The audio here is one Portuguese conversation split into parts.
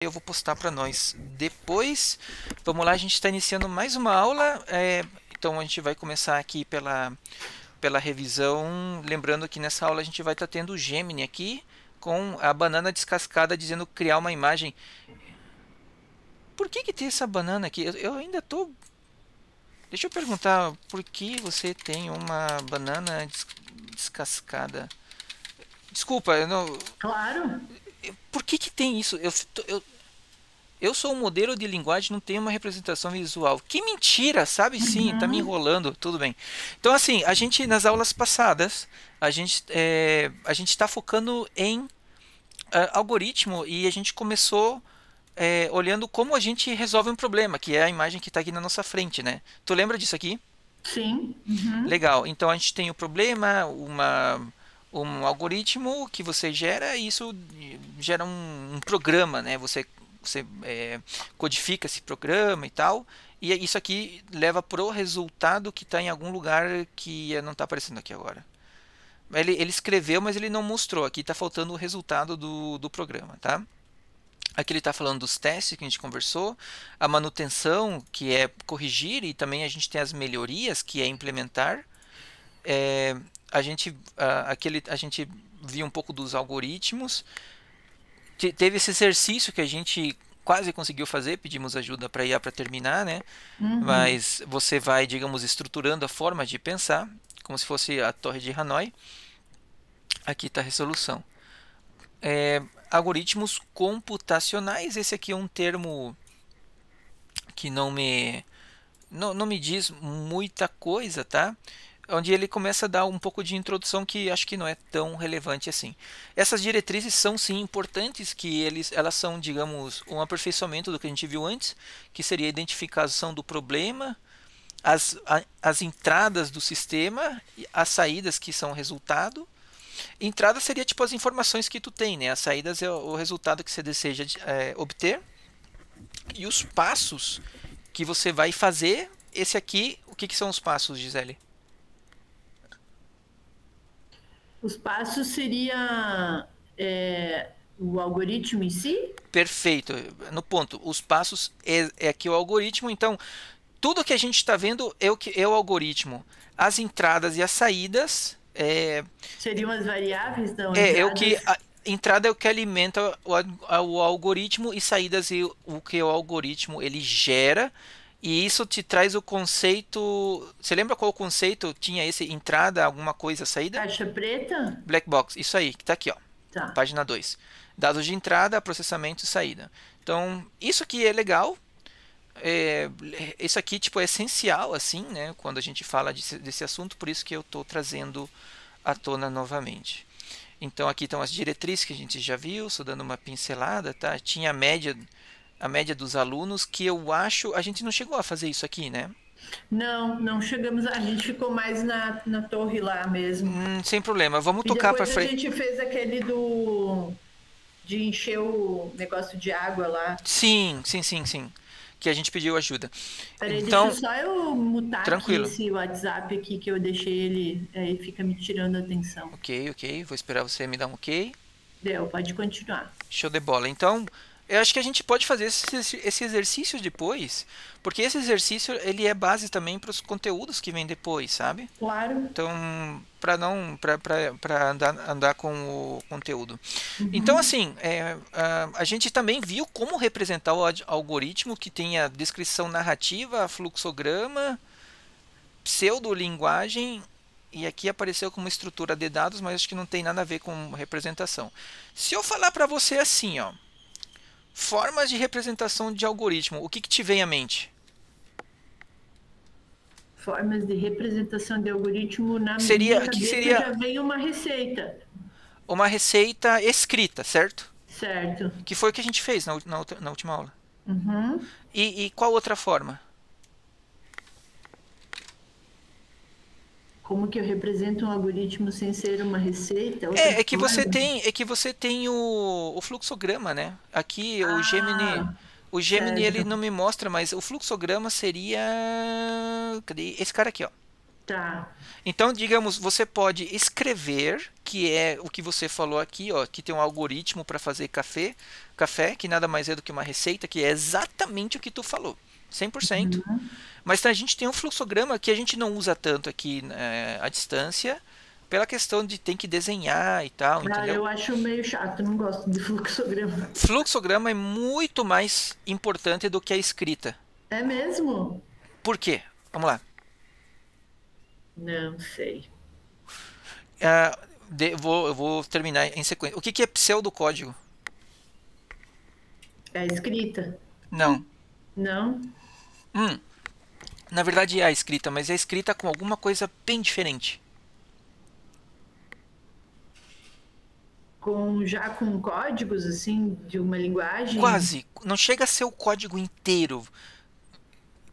Eu vou postar para nós depois. Vamos lá, a gente está iniciando mais uma aula. Então a gente vai começar aqui pela revisão. Lembrando que nessa aula a gente vai estar tendo o Gemini aqui com a banana descascada dizendo criar uma imagem. Por que tem essa banana aqui? Eu ainda tô. Deixa eu perguntar, por que você tem uma banana descascada? Desculpa, eu não. Claro. Por que tem isso? Eu sou um modelo de linguagem, não tenho uma representação visual. Que mentira, sabe sim, tá me Uhum. enrolando, tudo bem. Então, assim, a gente, nas aulas passadas, a gente está focando em algoritmo e a gente começou olhando como a gente resolve um problema, que é a imagem que está aqui na nossa frente, né? Tu lembra disso aqui? Sim. Uhum. Legal. Então, a gente tem o problema, um algoritmo que você gera e isso gera um programa, né? Você codifica esse programa e tal, e isso aqui leva pro resultado que está em algum lugar que não está aparecendo aqui agora. Ele escreveu, mas ele não mostrou. Aqui está faltando o resultado do programa, tá? Aqui ele está falando dos testes que a gente conversou, a manutenção, que é corrigir, e também a gente tem as melhorias, que é implementar. É, a gente viu um pouco dos algoritmos. Teve esse exercício que a gente quase conseguiu fazer, pedimos ajuda para IA para terminar, né? Uhum. Mas você vai, digamos, estruturando a forma de pensar, como se fosse a torre de Hanoi. Aqui está a resolução. Algoritmos computacionais, esse aqui é um termo que não me diz muita coisa, tá? Onde ele começa a dar um pouco de introdução que acho que não é tão relevante assim. Essas diretrizes são sim importantes, que elas são, digamos, um aperfeiçoamento do que a gente viu antes, que seria a identificação do problema, as entradas do sistema, as saídas que são o resultado. Entrada seria tipo as informações que tu tem, né? As saídas é o resultado que você deseja obter e os passos que você vai fazer. Esse aqui, o que são os passos, Gisele? Os passos seria o algoritmo em si? Perfeito, no ponto. Os passos é aqui o algoritmo. Então, tudo que a gente está vendo é o algoritmo. As entradas e as saídas Seriam as variáveis, não, é o que. entradas. A entrada é o que alimenta o algoritmo e saídas e o que o algoritmo ele gera. E isso te traz o conceito. Você lembra qual conceito tinha esse entrada, alguma coisa, saída? Caixa preta? Black box, isso aí, que está aqui, ó. Tá. Página 2. Dados de entrada, processamento e saída. Então, isso aqui é legal. É, isso aqui tipo, é essencial, assim, né? Quando a gente fala desse assunto, por isso que eu estou trazendo à tona novamente. Então, aqui estão as diretrizes que a gente já viu, só dando uma pincelada, tá? Tinha a média dos alunos, que eu acho. A gente não chegou a fazer isso aqui, né? Não, não chegamos. A gente ficou mais na torre lá mesmo. Sem problema, vamos E tocar para depois a frente. gente fez aquele de encher o negócio de água lá. Sim, sim, sim, sim. Que a gente pediu ajuda. Peraí, deixa Então, só eu mutar aqui tranquilo. esse WhatsApp aqui que eu deixei ele, aí fica me tirando a atenção. Ok, ok. Vou esperar você me dar um ok. Deu, pode continuar. Show de bola. Então, eu acho que a gente pode fazer esse exercício depois, porque esse exercício ele é base também para os conteúdos que vêm depois, sabe? Claro. Então, para não para andar com o conteúdo. Então, Uhum. assim, a gente também viu como representar o algoritmo que tem a descrição narrativa, fluxograma, pseudolinguagem, e aqui apareceu como estrutura de dados, mas acho que não tem nada a ver com representação. Se eu falar para você assim, ó, formas de representação de algoritmo, o que te vem à mente? Formas de representação de algoritmo, na minha Seria, que cabeça seria já vem uma receita, uma receita escrita, certo? certo? Que foi o que a gente fez na última aula. Uhum. E qual outra forma? Como que eu represento um algoritmo sem ser uma receita? Outra forma? É que você tem o fluxograma, né? Aqui Ah, o Gemini ele certo. não me mostra, mas o fluxograma seria, cadê? Esse cara aqui, ó. Tá. Então, digamos, você pode escrever, que é o que você falou aqui, ó, que tem um algoritmo para fazer café, que nada mais é do que uma receita, que é exatamente o que tu falou, 100%. Uhum. Mas a gente tem um fluxograma que a gente não usa tanto aqui à distância, pela questão de ter que desenhar e tal, Ah, entendeu? eu acho meio chato, não gosto de fluxograma. Fluxograma é muito mais importante do que a escrita. É mesmo? Por quê? Vamos lá. Não sei. Eu vou terminar em sequência. O que que é pseudocódigo? É escrita? Não. Não? Hum, Na verdade é a escrita, mas é escrita com alguma coisa bem diferente. Já com códigos, assim, de uma linguagem? Quase. Não chega a ser o código inteiro.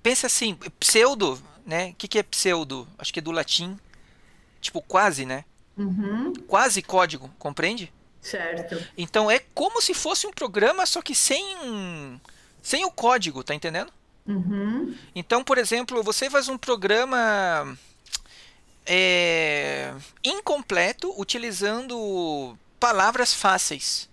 Pensa assim, pseudo, né? O que que é pseudo? Acho que é do latim. Tipo, quase, né? Uhum. Quase código, compreende? Certo. Então é como se fosse um programa, só que sem o código, tá entendendo? Uhum. Então, por exemplo, você faz um programa incompleto utilizando palavras fáceis.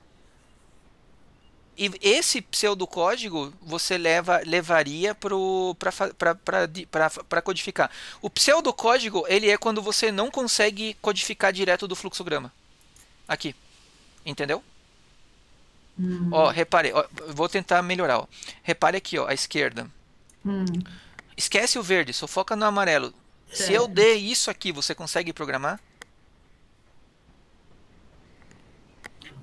E esse pseudocódigo você levaria para codificar. O pseudocódigo ele é quando você não consegue codificar direto do fluxograma. Aqui, entendeu? Ó, Hum. repare, ó, vou tentar melhorar. Ó. Repare aqui, ó, à esquerda. Hum. Esquece o verde, só foca no amarelo. Se eu Certo. der isso aqui, você consegue programar?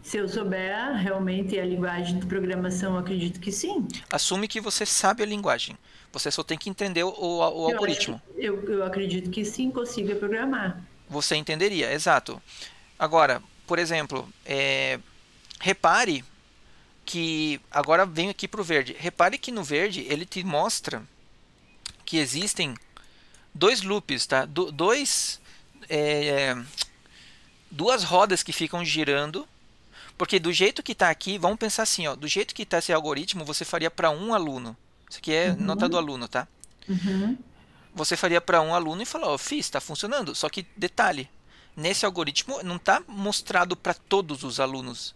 Se eu souber realmente a linguagem de programação, acredito que sim. Assume que você sabe a linguagem. Você só tem que entender o Eu acho que algoritmo. eu acredito que sim consiga programar. Você entenderia, exato. Agora, por exemplo, repare que agora venho aqui para o verde. Repare que no verde ele te mostra que existem dois loops, tá? É, duas rodas que ficam girando. Porque do jeito que está aqui, vamos pensar assim, ó, do jeito que está esse algoritmo, você faria para um aluno. Isso aqui é nota do Uhum. aluno, tá? Uhum. Você faria para um aluno e falar, ó, fiz, está funcionando. Só que detalhe, nesse algoritmo não está mostrado para todos os alunos.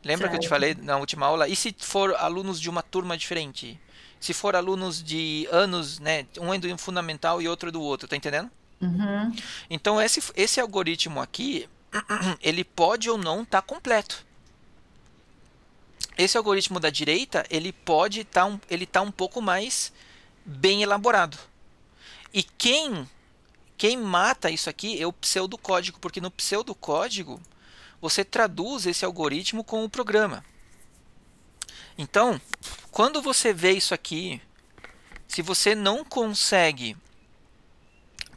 Lembra que eu te Certo. falei na última aula? E se for alunos de uma turma diferente? Se for alunos de anos, né? Um é do fundamental e outro é do outro, tá entendendo? Uhum. Então esse algoritmo aqui, ele pode ou não estar completo. Esse algoritmo da direita, ele pode ele tá um pouco mais bem elaborado. E quem mata isso aqui é o pseudocódigo, porque no pseudocódigo você traduz esse algoritmo com o programa. Então, quando você vê isso aqui, se você não consegue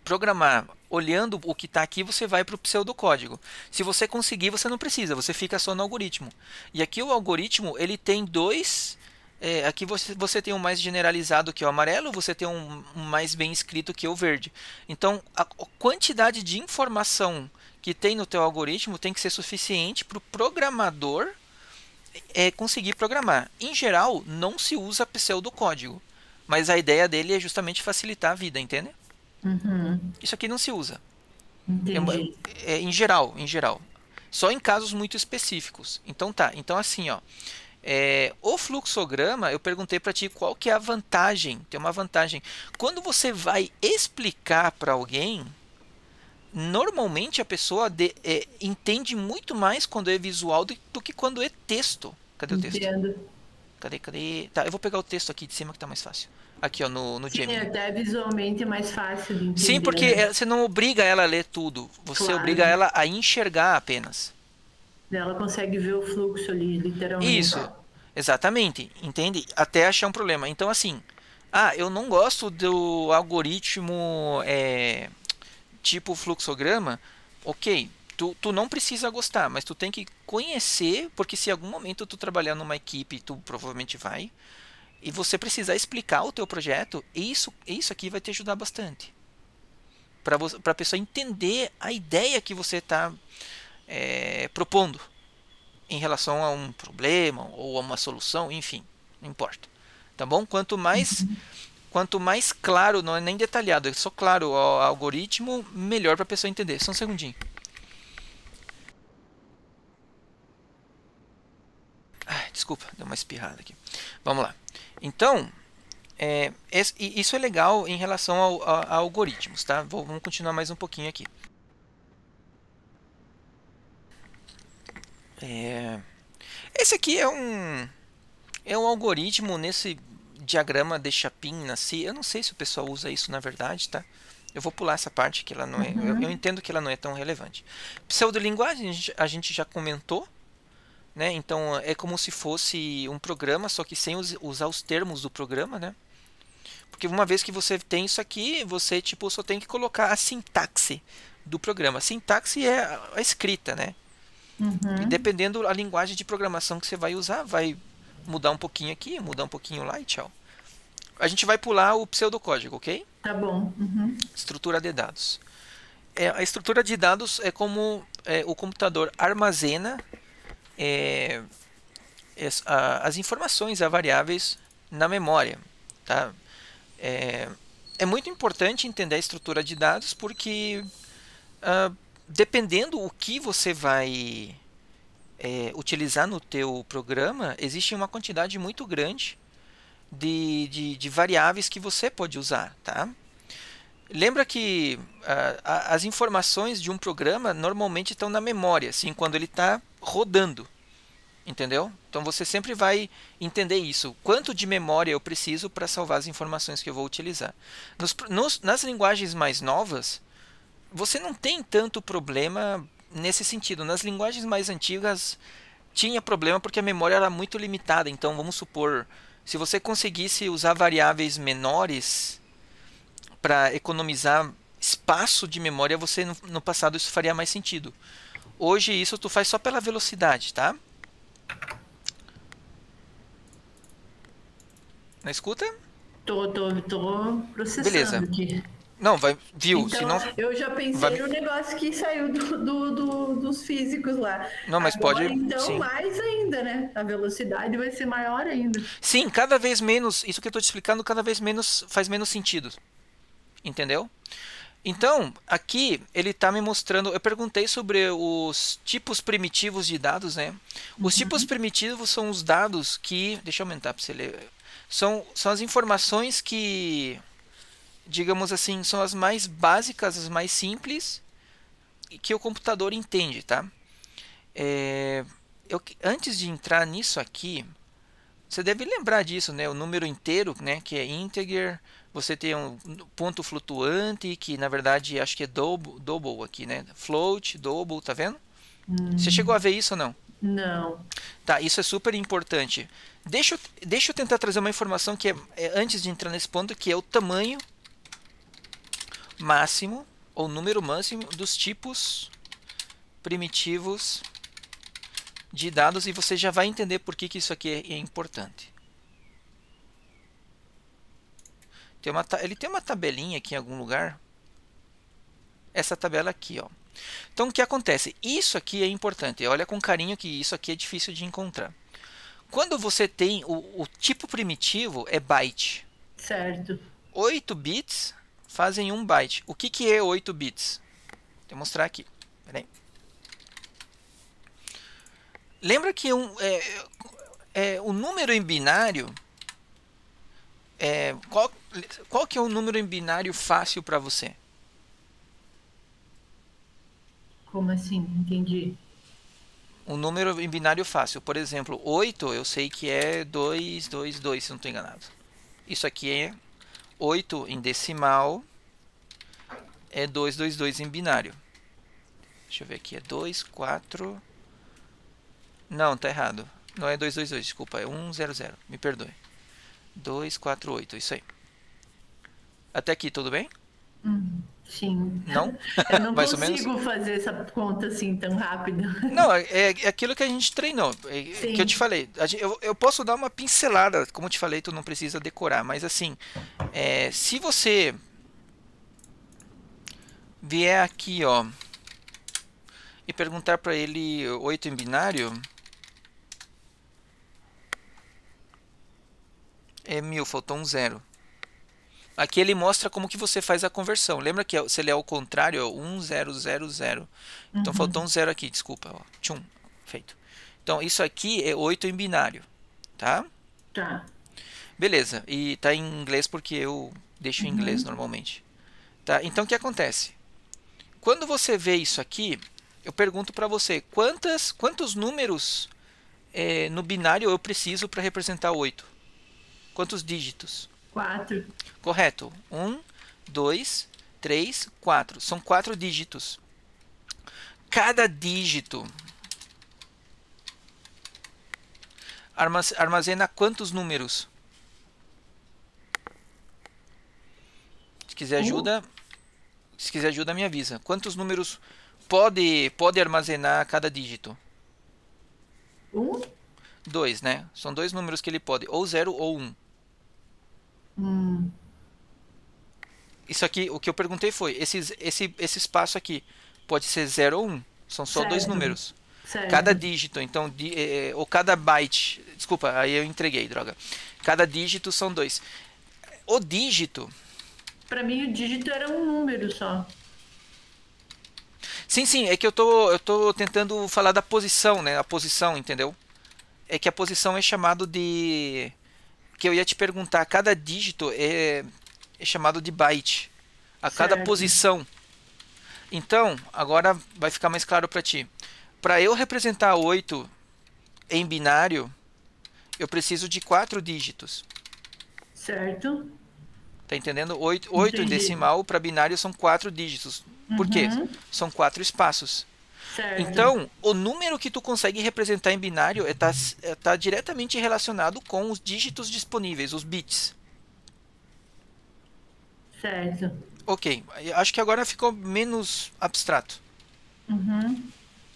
programar olhando o que está aqui, você vai para o pseudocódigo. Se você conseguir, você não precisa, você fica só no algoritmo. E aqui o algoritmo ele tem dois. Aqui você tem um mais generalizado que é o amarelo, você tem um mais bem escrito que é o verde. Então a quantidade de informação que tem no teu algoritmo tem que ser suficiente para o programador conseguir programar. Em geral, não se usa pseudocódigo, mas a ideia dele é justamente facilitar a vida, entende? Uhum. Isso aqui não se usa. Entendi. Em geral, em geral. Só em casos muito específicos. Então tá. Então assim, ó. O fluxograma, eu perguntei para ti qual que é a vantagem. Tem uma vantagem. Quando você vai explicar para alguém, normalmente a pessoa entende muito mais quando é visual do que quando é texto. Cadê o texto? Entendo. Cadê? Tá, eu vou pegar o texto aqui de cima que tá mais fácil. Aqui, ó, no Sim, Gemini. até visualmente é mais fácil de Sim, entender, porque né? você não obriga ela a ler tudo. Você obriga Claro. ela a enxergar apenas. Ela consegue ver o fluxo ali, literalmente. Isso, exatamente, entende? Até achar um problema. Então, assim, eu não gosto do algoritmo tipo fluxograma. Ok, tu não precisa gostar, mas tu tem que conhecer, porque se em algum momento tu trabalhar numa equipe, tu provavelmente vai, e você precisar explicar o teu projeto, isso aqui vai te ajudar bastante. Para a pessoa entender a ideia que você está propondo em relação a um problema ou a uma solução, enfim, não importa. Tá bom? Quanto mais Quanto mais claro, não é nem detalhado, é só claro o algoritmo, melhor para a pessoa entender. Só um segundinho. Desculpa, deu uma espirrada aqui. Vamos lá. Então, isso é legal em relação a algoritmos, tá? Vamos continuar mais um pouquinho aqui. Esse aqui é um algoritmo nesse diagrama de Chapin-Nassi. Eu não sei se o pessoal usa isso na verdade, tá? Eu vou pular essa parte que ela não é. Eu entendo que ela não é tão relevante. Pseudolinguagem a gente já comentou, né? Então é como se fosse um programa, só que sem usar os termos do programa, né? Porque uma vez que você tem isso aqui, você tipo só tem que colocar a sintaxe do programa. A sintaxe é a escrita, né? E dependendo da linguagem de programação que você vai usar, vai mudar um pouquinho aqui, mudar um pouquinho lá e tchau. A gente vai pular o pseudocódigo, ok? Tá bom. Estrutura de dados. A estrutura de dados é como o computador armazena as informações, as variáveis na memória. Tá? É muito importante entender a estrutura de dados porque dependendo o que você vai utilizar no teu programa, existe uma quantidade muito grande de variáveis que você pode usar, tá? Lembra que as informações de um programa normalmente estão na memória, assim, quando ele está rodando, entendeu? Então você sempre vai entender isso. Quanto de memória eu preciso para salvar as informações que eu vou utilizar. Nas linguagens mais novas, você não tem tanto problema nesse sentido. Nas linguagens mais antigas tinha problema porque a memória era muito limitada. Então vamos supor, se você conseguisse usar variáveis menores para economizar espaço de memória, você no passado isso faria mais sentido. Hoje isso tu faz só pela velocidade, tá? Na escuta? Tô processando Beleza. aqui. Não, viu? Então, Senão, eu já pensei no negócio que saiu dos físicos lá. não, mas Agora, pode, então, sim. mais ainda, né? A velocidade vai ser maior ainda. Sim, cada vez menos, isso que eu estou te explicando, cada vez menos faz menos sentido. Entendeu? Então, aqui ele está me mostrando. Eu perguntei sobre os tipos primitivos de dados, né? Os tipos primitivos são os dados que. Deixa eu aumentar para você ler. São as informações que, digamos assim, são as mais básicas, as mais simples que o computador entende, tá? Antes de entrar nisso aqui, você deve lembrar disso, né? O número inteiro, né? Que é integer. Você tem um ponto flutuante, que na verdade acho que é double aqui, né? Float, double, tá vendo? Você chegou a ver isso ou não? Não. Tá, isso é super importante. Deixa eu tentar trazer uma informação que antes de entrar nesse ponto, que é o tamanho máximo, ou número máximo, dos tipos primitivos de dados, e você já vai entender por que isso aqui é importante. Ele tem uma tabelinha aqui em algum lugar. Essa tabela aqui, ó. Então o que acontece? Isso aqui é importante. Olha com carinho que isso aqui é difícil de encontrar. Quando você tem o tipo primitivo é byte. Certo. 8 bits fazem 1 byte. O que é 8 bits? Vou mostrar aqui. Peraí. Lembra que o número em binário qual que é o número em binário fácil para você? Como assim? Entendi. Um número em binário fácil. Por exemplo, 8 eu sei que é 222, se não estou enganado. Isso aqui é 8 em decimal. É 222 em binário. Deixa eu ver aqui. É 2, 4... Não, tá errado. Não é 222, desculpa. É 100. Me perdoe. 248, isso aí. Até aqui, tudo bem? Sim. Não? Eu não Mais ou menos? consigo fazer essa conta assim tão rápida. Não, é aquilo que a gente treinou. Que eu te falei. Eu posso dar uma pincelada. Como eu te falei, tu não precisa decorar. Mas assim, se você vier aqui, ó, e perguntar para ele 8 em binário, é 1000, faltou um zero. Aqui ele mostra como que você faz a conversão. Lembra que se ele é ao contrário, é 1000. Então faltou um zero aqui, desculpa. Ó. Tchum, feito. Então isso aqui é 8 em binário, tá? Tá. Beleza, e tá em inglês porque eu deixo em inglês normalmente. Tá? Então o que acontece? Quando você vê isso aqui, eu pergunto para você, quantos números no binário eu preciso para representar 8? Quantos dígitos? 4. Correto. 1, 2, 3, 4. São 4 dígitos. Cada dígito armazena quantos números? Se quiser ajuda, me avisa. Quantos números pode armazenar cada dígito? 1? 2, né? São 2 números que ele pode, ou 0 ou 1. Isso aqui, o que eu perguntei foi, esse espaço aqui pode ser 0 ou 1. São só 2 Certo. números. Certo. Cada dígito, então, ou cada byte. Desculpa, aí eu entreguei, droga. Cada dígito são 2. O dígito. Para mim, o dígito era um número só. Sim, é que eu tô tentando falar da posição, né? A posição, entendeu? É que a posição é chamado de. Que eu ia te perguntar, cada dígito é chamado de byte. A cada Certo. posição. Então, agora vai ficar mais claro para ti. Para eu representar 8 em binário, eu preciso de 4 dígitos. Certo. Tá entendendo? 8 em Entendi. decimal para binário são 4 dígitos. Por quê? São 4 espaços. Certo. Então, o número que tu consegue representar em binário tá diretamente relacionado com os dígitos disponíveis, os bits. Certo. Ok, acho que agora ficou menos abstrato.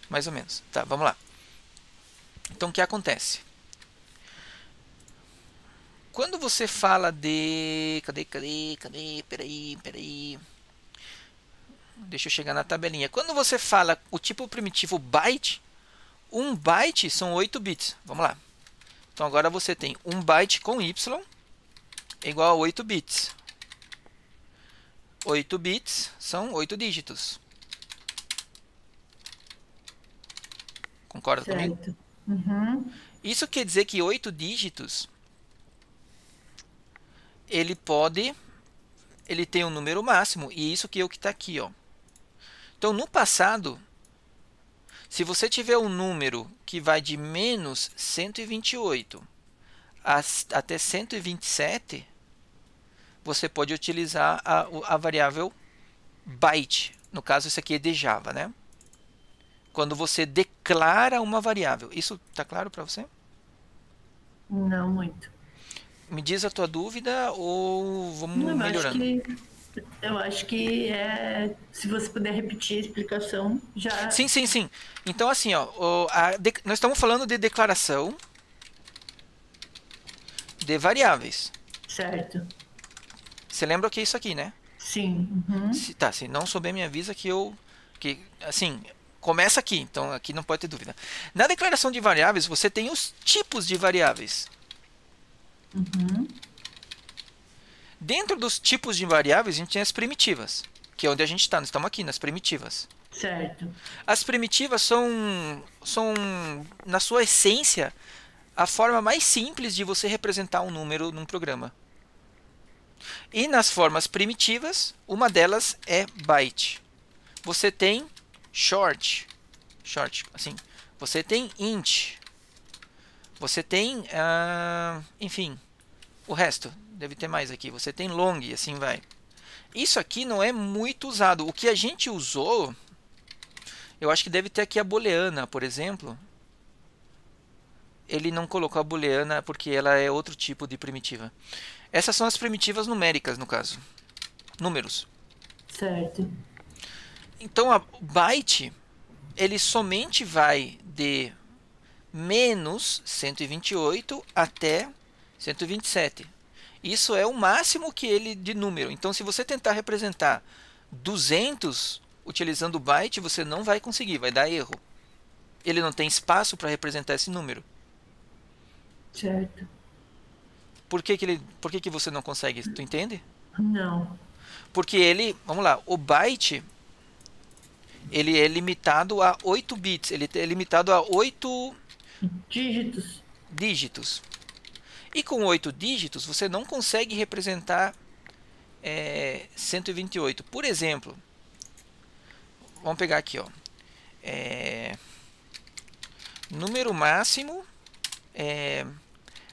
Mais ou menos. Tá, vamos lá. Então, o que acontece? Quando você fala de... Cadê? Peraí. Deixa eu chegar na tabelinha. Quando você fala o tipo primitivo byte, 1 byte são 8 bits. Vamos lá. Então agora você tem 1 byte com y é igual a 8 bits. 8 bits são 8 dígitos. Concorda comigo? Certo. Isso quer dizer que 8 dígitos ele tem um número máximo, e isso que é o que está aqui, ó. Então, no passado, se você tiver um número que vai de menos 128 até 127, você pode utilizar a variável byte. No caso, isso aqui é de Java, né? Quando você declara uma variável. Isso está claro para você? Não muito. Me diz a tua dúvida ou vamos Não, melhorando? Eu acho que se você puder repetir a explicação, já. Sim. Então, assim, ó, nós estamos falando de declaração de variáveis. Certo. Você lembra o que é isso aqui, né? Sim. Se não souber, me avisa assim, começa aqui. Então, aqui não pode ter dúvida. Na declaração de variáveis, você tem os tipos de variáveis. Dentro dos tipos de variáveis, a gente tem as primitivas, que é onde a gente está. Nós estamos aqui nas primitivas. Certo. As primitivas são, na sua essência, a forma mais simples de você representar um número num programa. E nas formas primitivas, uma delas é byte. Você tem short, assim. Você tem int. Você tem, enfim, o resto. Deve ter mais aqui. Você tem long e assim vai. Isso aqui não é muito usado. O que a gente usou, eu acho que deve ter aqui a booleana, por exemplo. Ele não colocou a booleana porque ela é outro tipo de primitiva. Essas são as primitivas numéricas, no caso. Números. Certo. Então, a byte, ele somente vai de menos 128 até 127. Isso é o máximo que ele de número. Então, se você tentar representar 200 utilizando byte, você não vai conseguir, vai dar erro. Ele não tem espaço para representar esse número. Certo. Por que você não consegue? Tu entende? Não. Porque ele, vamos lá, o byte, ele é limitado a 8 bits, ele é limitado a 8 Dígitos. dígitos. E com 8 dígitos, você não consegue representar 128. Por exemplo, vamos pegar aqui, ó, número máximo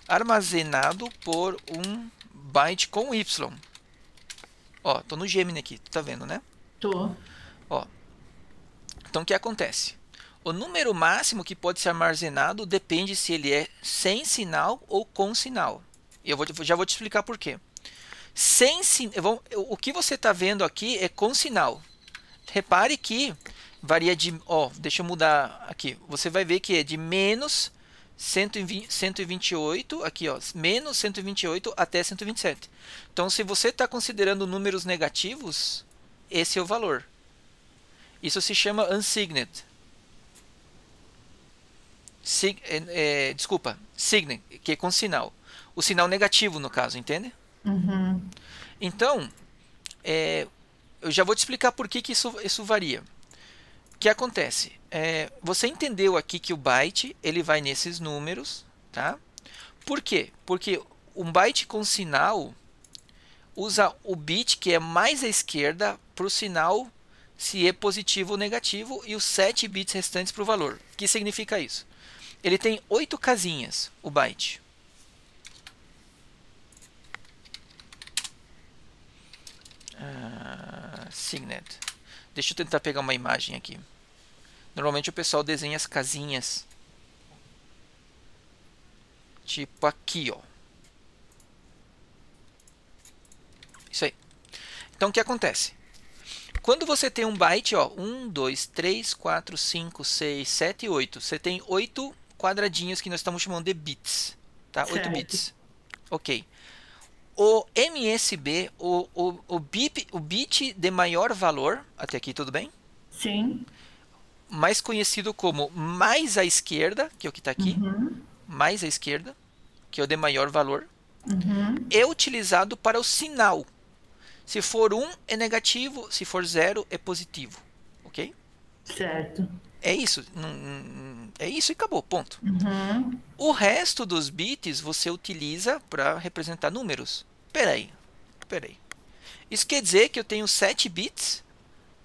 armazenado por um byte com Y. Ó, tô no Gemini aqui, tá vendo, né? Tô. Ó, então o que acontece? O número máximo que pode ser armazenado depende se ele é sem sinal ou com sinal. E já vou te explicar por quê. O que você está vendo aqui é com sinal. Repare que varia de... Ó, deixa eu mudar aqui. Você vai ver que é de menos 128, aqui ó, menos 128 até 127. Então, se você está considerando números negativos, esse é o valor. Isso se chama unsigned. Desculpa, signed, que é com sinal. O sinal negativo, no caso, entende? Uhum. Então, eu já vou te explicar por que isso varia. O que acontece? Você entendeu aqui que o byte ele vai nesses números, tá? Por quê? Porque um byte com sinal usa o bit que é mais à esquerda para o sinal se é positivo ou negativo e os 7 bits restantes para o valor. O que significa isso? Ele tem 8 casinhas, o byte. Signet. Deixa eu tentar pegar uma imagem aqui. Normalmente o pessoal desenha as casinhas. Tipo aqui, ó. Isso aí. Então o que acontece? Quando você tem um byte, ó, 1, 2, 3, 4, 5, 6, 7, 8. Você tem 8 quadradinhos que nós estamos chamando de bits. Tá? 8 bits. Ok. O MSB, o bit de maior valor, até aqui tudo bem? Sim. Mais conhecido como mais à esquerda, que é o que está aqui, mais à esquerda, que é o de maior valor, é utilizado para o sinal. Se for 1 é negativo, se for 0 é positivo, ok? Certo. É isso, é isso e acabou, ponto. O resto dos bits você utiliza para representar números. Peraí. Isso quer dizer que eu tenho 7 bits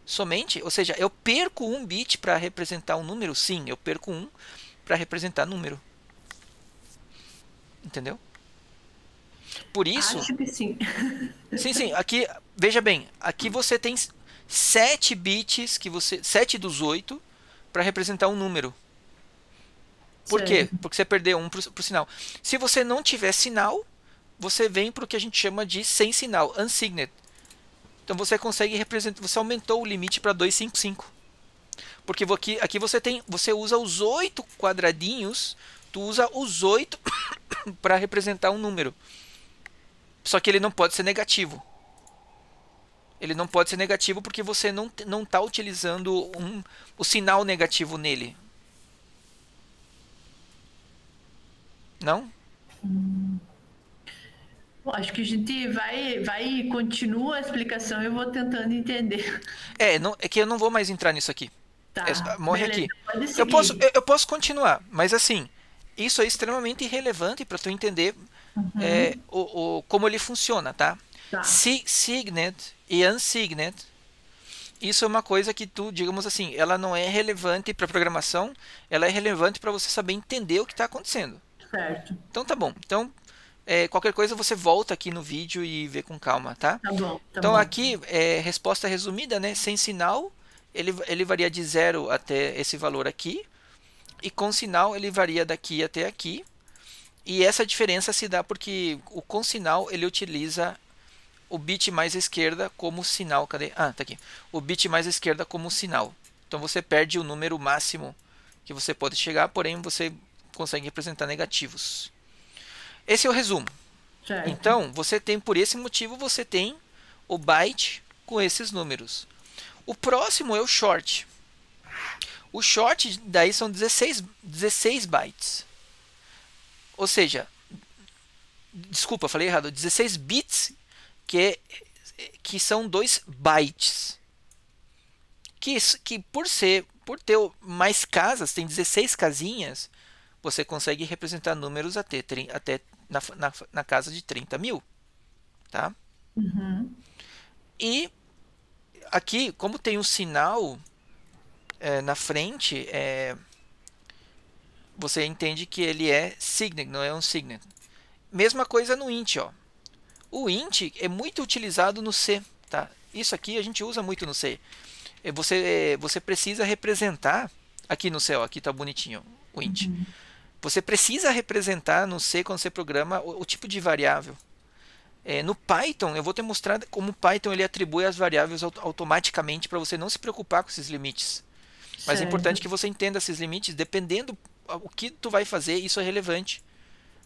somente? Ou seja, eu perco um bit para representar um número? Sim, eu perco um para representar número. Entendeu? Por isso... Acho que sim. Sim, aqui, veja bem, aqui você tem 7 bits, 7 dos 8, para representar um número. Por quê? Porque você perdeu um para o sinal. Se você não tiver sinal, você vem para o que a gente chama de sem sinal, unsigned. Então você consegue representar, você aumentou o limite para 255. Porque aqui você usa os 8 quadradinhos, tu usa os 8 para representar um número. Só que ele não pode ser negativo. Ele não pode ser negativo porque você não está utilizando o sinal negativo nele. Não? Bom, acho que a gente vai continua a explicação e eu vou tentando entender. É que eu não vou mais entrar nisso aqui. Tá, Morre beleza, aqui. pode seguir. Eu posso continuar, mas assim, isso é extremamente irrelevante para tu entender como ele funciona, tá? Tá. Signed e unsigned, isso é uma coisa que tu, digamos assim, ela não é relevante para programação, ela é relevante para você saber entender o que está acontecendo. Certo. Então tá bom. Então, qualquer coisa você volta aqui no vídeo e vê com calma, tá? Tá bom, Então bom. aqui, resposta resumida, né? Sem sinal, ele varia de 0 até esse valor aqui. E com sinal, ele varia daqui até aqui. E essa diferença se dá porque o com sinal, ele utiliza o bit mais à esquerda como sinal. Cadê? Ah, tá aqui. O bit mais à esquerda como sinal. Então você perde o número máximo que você pode chegar, porém você consegue representar negativos. Esse é o resumo. Certo. Então, por esse motivo, você tem o byte com esses números. O próximo é o short. O short daí são 16 bytes. Ou seja, desculpa, falei errado, 16 bits, que que são 2 bytes. Que por ter mais casas, tem 16 casinhas, você consegue representar números até na casa de 30 mil. Tá? Uhum. E aqui, como tem um sinal na frente, você entende que ele é signet, não é um signet. Mesma coisa no int, ó. O int é muito utilizado no C, tá? Isso aqui a gente usa muito no C. Você precisa representar aqui no C, ó, aqui tá bonitinho o int. Uhum. Você precisa representar no C quando você programa o tipo de variável. No Python, eu vou te mostrar como o Python ele atribui as variáveis automaticamente para você não se preocupar com esses limites. Mas é importante que você entenda esses limites, dependendo o que tu vai fazer, isso é relevante,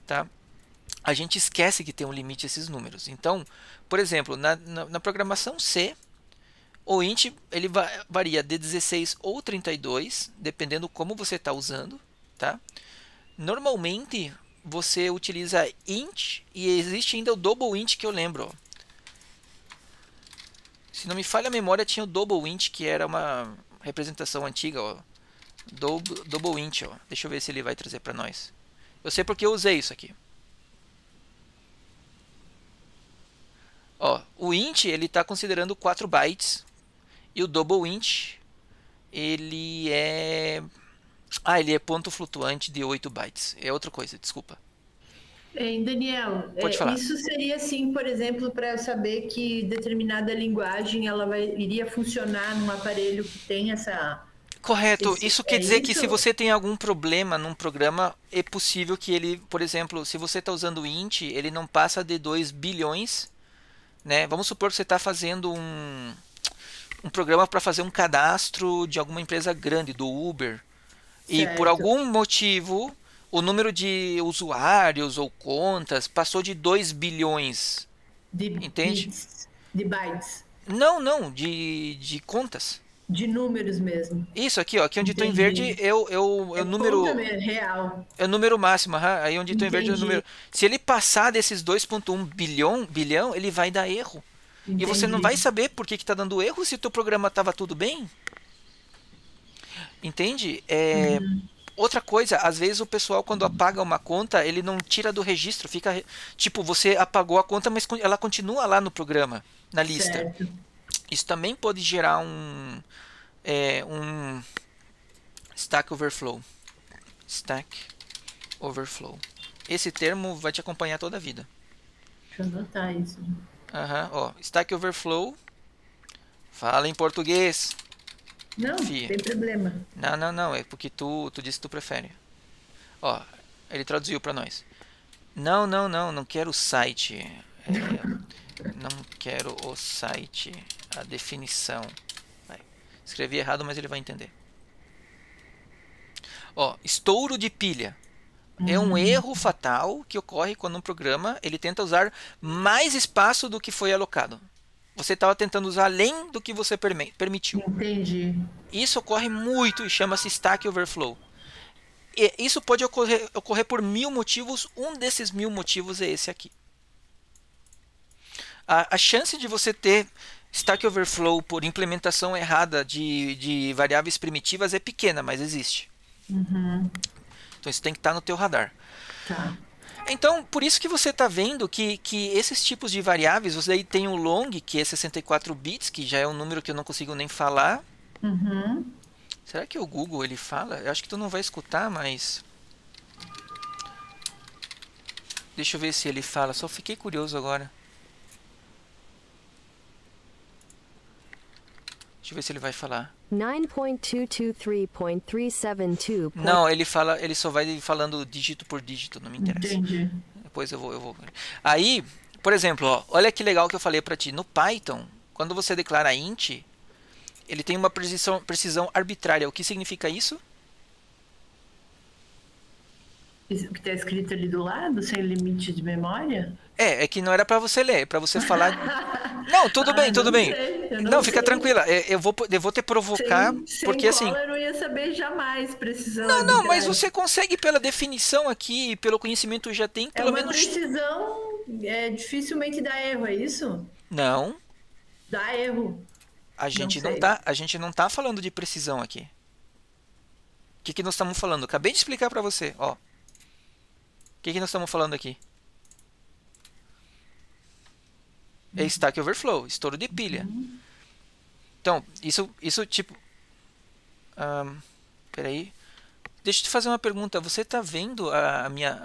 tá? A gente esquece que tem um limite esses números. Então, por exemplo, na programação C, o int ele varia de 16 ou 32, dependendo como você está usando, tá? Normalmente você utiliza int e existe ainda o double int que eu lembro. Ó. Se não me falha a memória, tinha o double int que era uma representação antiga. Ó. Double int. Ó. Deixa eu ver se ele vai trazer para nós. Eu sei porque eu usei isso aqui. Ó, o int ele está considerando 4 bytes e o double int ele é ponto flutuante de 8 bytes. É outra coisa, desculpa. Daniel, Pode falar. Isso seria assim, por exemplo, para eu saber que determinada linguagem ela iria funcionar num aparelho que tem essa... Correto. Isso quer dizer que se você tem algum problema num programa, é possível que ele, por exemplo, se você está usando o int, ele não passa de 2 bilhões, né? Vamos supor que você está fazendo um programa para fazer um cadastro de alguma empresa grande, do Uber, e por algum motivo o número de usuários ou contas passou de 2 bilhões. Entende? De bytes. Não, de contas. De números mesmo. Isso aqui, ó, aqui onde estou em verde é o número real. É o número máximo, aí onde estou em verde é o número. Se ele passar desses 2,1 bilhão, ele vai dar erro. Entendi. E você não vai saber por que está dando erro se o teu programa estava tudo bem. Entende? Outra coisa, às vezes o pessoal quando apaga uma conta, ele não tira do registro, fica tipo, você apagou a conta, mas ela continua lá no programa, na lista. Certo. Isso também pode gerar um Stack Overflow. Stack Overflow. Esse termo vai te acompanhar toda a vida. Deixa eu anotar isso. Ó, Stack Overflow. Fala em português. Não, tem problema. Não, é porque tu disse que tu prefere. Ó, ele traduziu para nós. Não quero o site. Não quero o site. A definição. Escrevi errado, mas ele vai entender. Ó, estouro de pilha. É um erro fatal que ocorre quando um programa ele tenta usar mais espaço do que foi alocado. Você estava tentando usar além do que você permitiu. Entendi. Isso ocorre muito e chama-se Stack Overflow. E isso pode ocorrer por 1000 motivos. Um desses 1000 motivos é esse aqui. A chance de você ter Stack Overflow por implementação errada de variáveis primitivas é pequena, mas existe. Então isso tem que estar no teu radar. Tá. Então, por isso que você está vendo que esses tipos de variáveis, você aí tem o long, que é 64 bits, que já é um número que eu não consigo nem falar. Será que o Google ele fala? Eu acho que tu não vai escutar, mas... Deixa eu ver se ele fala, só fiquei curioso agora. Deixa eu ver se ele vai falar. 9.223.372. Não, ele só vai falando dígito por dígito, não me interessa. Entendi. Depois eu vou. Aí, por exemplo, ó, olha que legal que eu falei para ti. No Python, quando você declara int, ele tem uma precisão arbitrária. O que significa isso? Isso que está escrito ali do lado, sem limite de memória? É que não era para você ler, é para você falar. Não, tudo bem, tudo bem. Não, fica tranquila. Eu vou te provocar, porque assim. Eu não ia saber jamais precisão. Não, mas você consegue pela definição aqui, pelo conhecimento que já tem, pelo menos. Precisão dificilmente dá erro, é isso? Não. Dá erro. Não sei. A gente não tá falando de precisão aqui. O que que nós estamos falando? Acabei de explicar para você, ó. O que que nós estamos falando aqui? É Stack Overflow, estouro de pilha. Uhum. Então, isso tipo... peraí. Deixa eu te fazer uma pergunta. Você tá vendo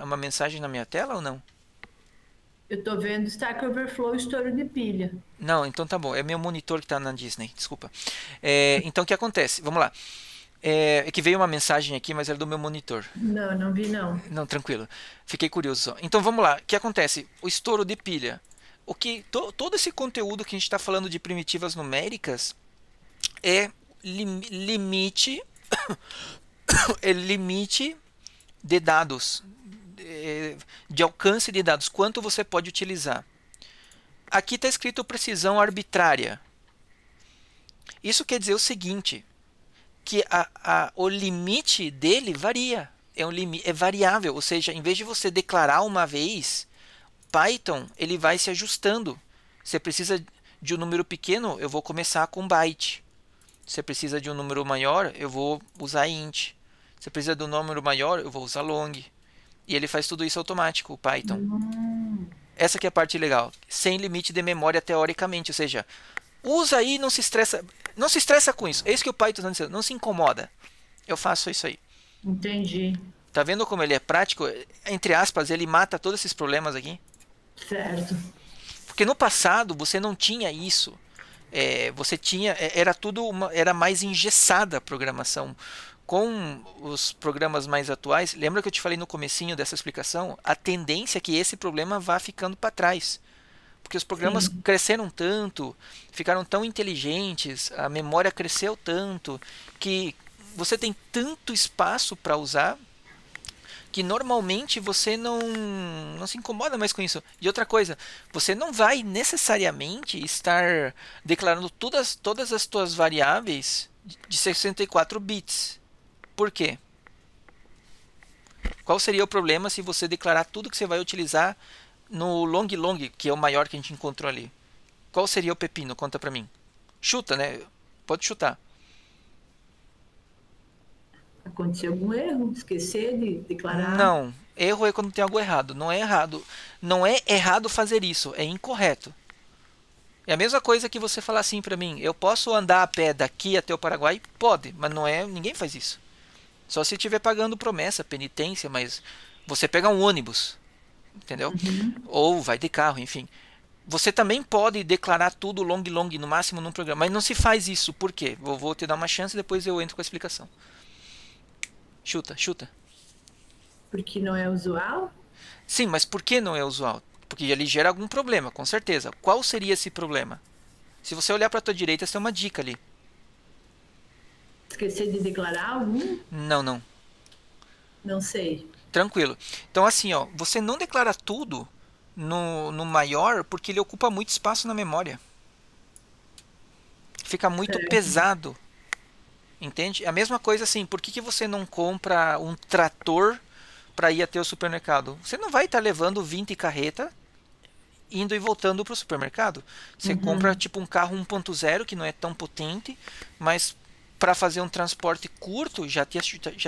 uma mensagem na minha tela ou não? Eu tô vendo Stack Overflow estouro de pilha. Não, então tá bom. É meu monitor que tá na Disney, desculpa. Então o que acontece? Vamos lá. É que veio uma mensagem aqui, mas era do meu monitor. Não, não vi não. Não, tranquilo. Fiquei curioso só. Então vamos lá. O que acontece? O estouro de pilha. Todo esse conteúdo que a gente está falando de primitivas numéricas é limite, é limite de dados, de alcance de dados. Quanto você pode utilizar? Aqui está escrito precisão arbitrária. Isso quer dizer o seguinte, que o limite dele varia. É variável, ou seja, em vez de você declarar uma vez, Python ele vai se ajustando. Você precisa de um número pequeno, eu vou começar com byte. Você precisa de um número maior, eu vou usar int. Você precisa de um número maior, eu vou usar long. E ele faz tudo isso automático, o Python. Hum, Essa que é a parte legal, sem limite de memória teoricamente, ou seja, usa aí, não se estressa, não se estressa com isso. É isso que o Python está dizendo, não se incomoda. Eu faço isso aí. entendi. Tá vendo como ele é prático? Entre aspas, ele mata todos esses problemas aqui. Certo. Porque no passado você não tinha isso. Você tinha, era tudo era mais engessada a programação. Com os programas mais atuais, lembra que eu te falei no comecinho dessa explicação? A tendência é que esse problema vá ficando para trás. Porque os programas Sim. cresceram tanto, ficaram tão inteligentes, a memória cresceu tanto, que você tem tanto espaço para usar que normalmente você não se incomoda mais com isso. E outra coisa, você não vai necessariamente estar declarando todas as suas variáveis de 64 bits. Por quê? Qual seria o problema se você declarar tudo que você vai utilizar no long long, que é o maior que a gente encontrou ali? Qual seria o pepino? Conta pra mim. Chuta, né? Pode chutar. Aconteceu algum erro? Esquecer de declarar? Não. Erro é quando tem algo errado. Não é errado. Não é errado fazer isso. É incorreto. É a mesma coisa que você falar assim pra mim. Eu posso andar a pé daqui até o Paraguai? Pode, mas não é. Ninguém faz isso. Só se estiver pagando promessa, penitência, mas você pega um ônibus, entendeu? Uhum. Ou vai de carro, enfim. Você também pode declarar tudo long long no máximo num programa, mas não se faz isso. Por quê? Vou te dar uma chance e depois eu entro com a explicação. Chuta, chuta. Porque não é usual? Sim, mas por que não é usual? Porque ele gera algum problema, com certeza. Qual seria esse problema? Se você olhar para a tua direita, você tem uma dica ali. Esquecer de declarar algum? Não, não. Não sei. Tranquilo. Então, assim, ó, você não declara tudo no maior porque ele ocupa muito espaço na memória. Fica muito Certo. pesado. Entende? A mesma coisa assim, por que você não compra um trator para ir até o supermercado? Você não vai estar levando 20 carreta indo e voltando para o supermercado. Você compra Uhum. tipo um carro 1.0 que não é tão potente, mas para fazer um transporte curto já te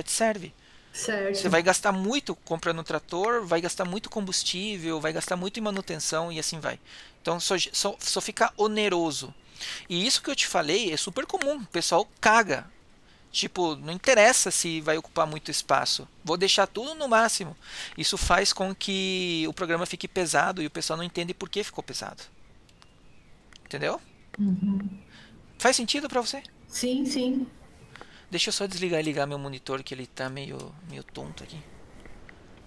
serve. Você Certo. vai gastar muito comprando trator, vai gastar muito combustível, vai gastar muito em manutenção e assim vai. Então só fica oneroso. E isso que eu te falei é super comum. O pessoal caga. Tipo, não interessa se vai ocupar muito espaço. Vou deixar tudo no máximo. Isso faz com que o programa fique pesado e o pessoal não entende por que ficou pesado. Entendeu? Uhum. Faz sentido pra você? Sim, sim. Deixa eu só desligar e ligar meu monitor que ele tá meio tonto aqui.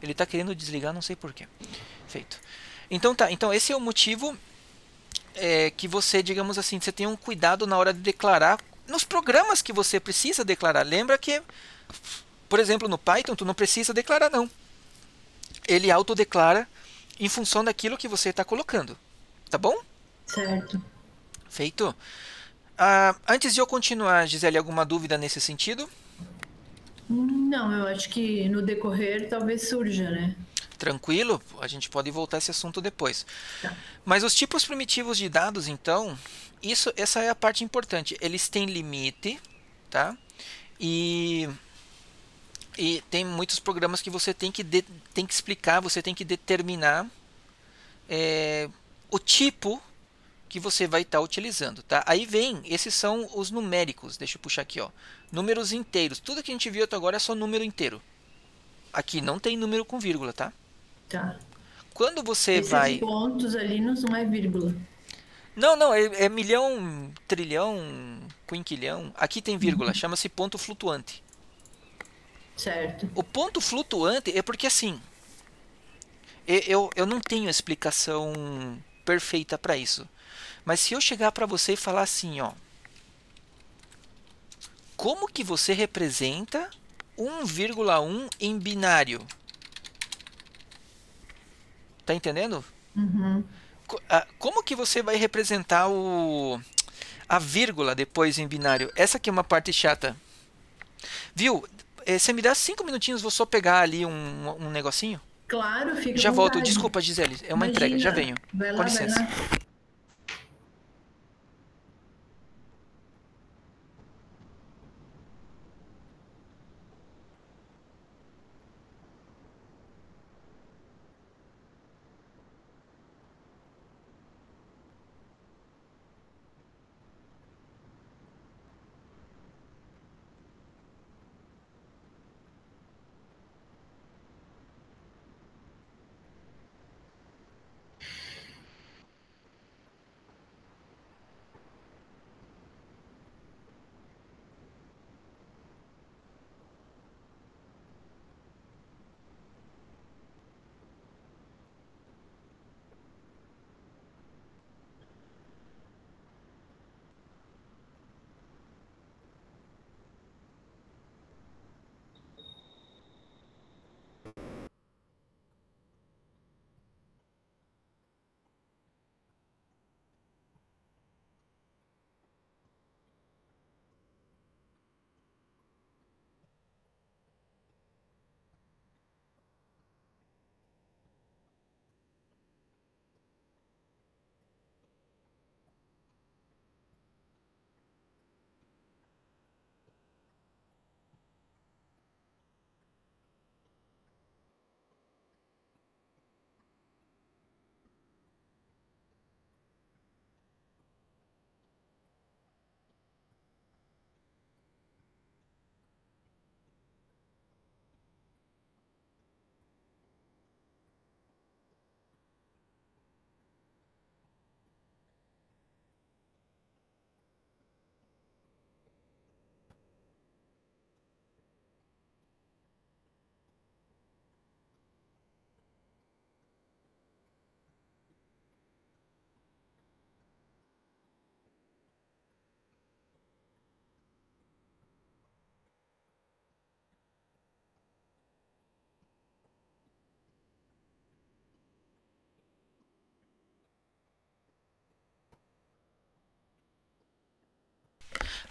Ele tá querendo desligar, não sei por quê. Feito. Então tá, então esse é o motivo que você, digamos assim, você tem um cuidado na hora de declarar nos programas que você precisa declarar. Lembra que, por exemplo, no Python, tu não precisa declarar não. Ele autodeclara em função daquilo que você está colocando. Tá bom? Certo. Feito. Antes de eu continuar, Gisele, alguma dúvida nesse sentido? Não, eu acho que no decorrer talvez surja, né? Tranquilo? A gente pode voltar a esse assunto depois. Tá. Mas os tipos primitivos de dados, então, essa é a parte importante. Eles têm limite, tá? E, e tem muitos programas que você tem que explicar, você tem que determinar o tipo que você vai estar utilizando, tá? Aí vem, esses são os numéricos. Deixa eu puxar aqui, ó. Números inteiros. Tudo que a gente viu até agora é só número inteiro. Aqui não tem número com vírgula, tá? Tá. Quando você Esses vai... pontos ali não é vírgula. Não, não, é milhão, trilhão, quinquilhão. Aqui tem vírgula, chama-se ponto flutuante. Certo. O ponto flutuante é porque assim, eu não tenho explicação perfeita para isso. Mas se eu chegar para você e falar assim, ó, como que você representa 1,1 em binário? Tá entendendo? Uhum. Como que você vai representar a vírgula depois em binário? Essa aqui é uma parte chata. Viu? Você me dá 5 minutinhos, vou só pegar ali um negocinho? Claro, fica à Já volto. vontade. Desculpa, Gisele. É uma entrega. Já Imagina. venho. Vai Com lá, vai licença. lá.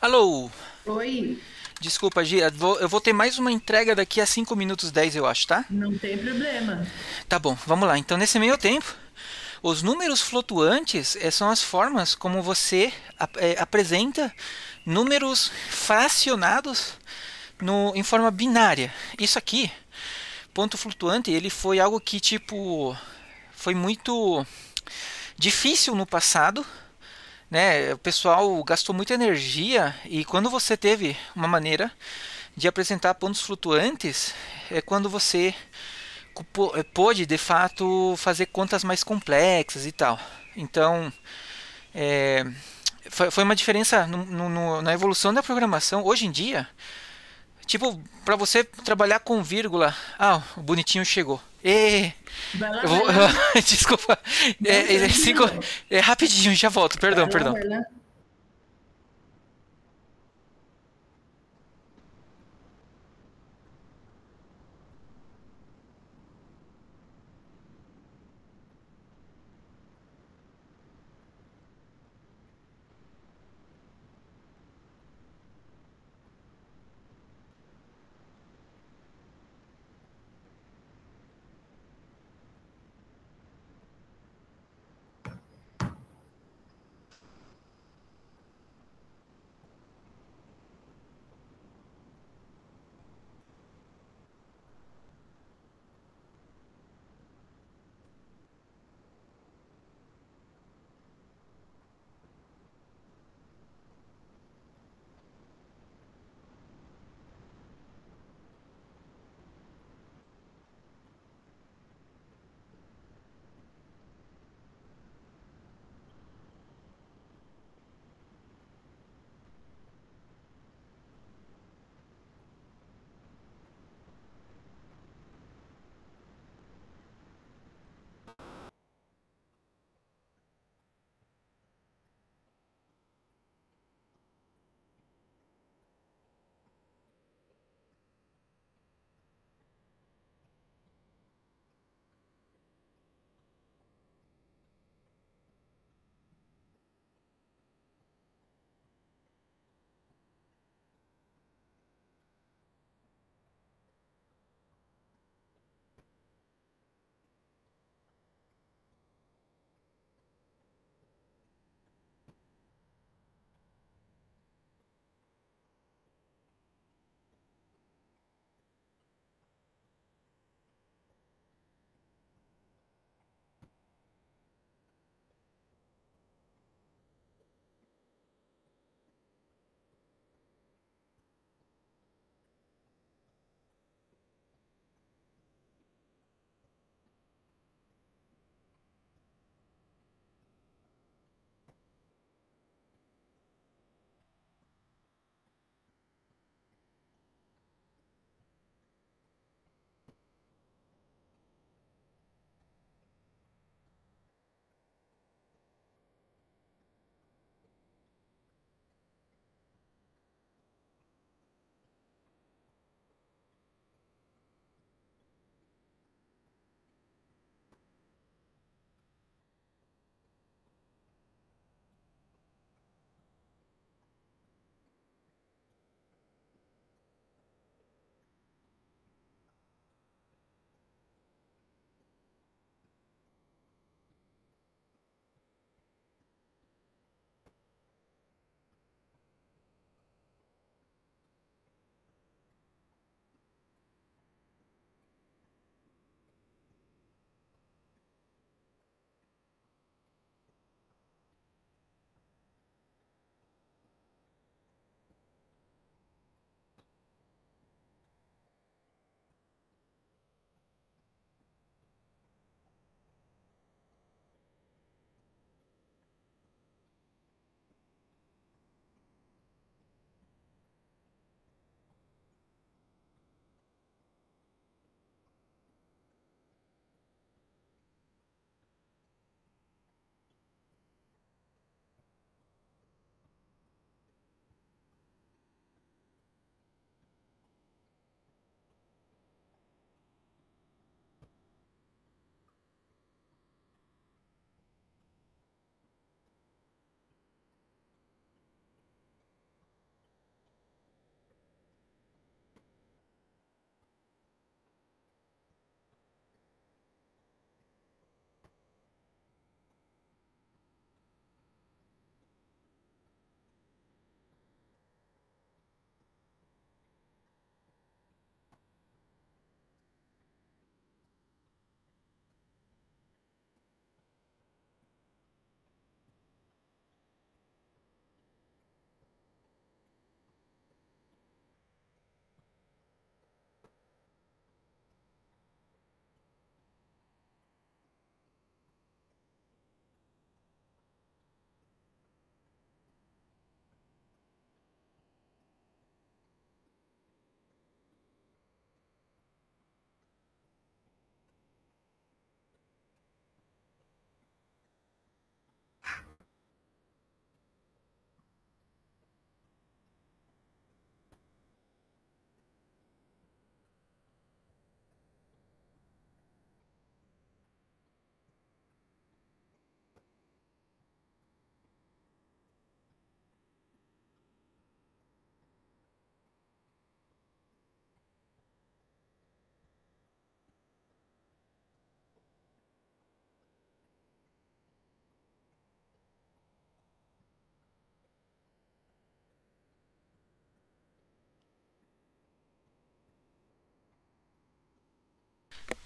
Alô? Oi, Desculpa, Gi. Eu vou ter mais uma entrega daqui a 5 minutos 10, eu acho, tá? não tem problema. Tá bom, vamos lá. Então, nesse meio tempo, os números flutuantes são as formas como você apresenta números fracionados em forma binária. Isso aqui, ponto flutuante, ele foi algo que, tipo, foi muito difícil no passado, né? O pessoal gastou muita energia e quando você teve uma maneira de apresentar pontos flutuantes, é quando você pôde de fato fazer contas mais complexas e tal. Então, é, foi uma diferença na evolução da programação. Hoje em dia, tipo, para você trabalhar com vírgula, o bonitinho chegou. Vai lá, Eu vai vou, lá. desculpa, Não, tranquilo. rapidinho, já volto. Perdão, Vai lá, perdão. vai lá.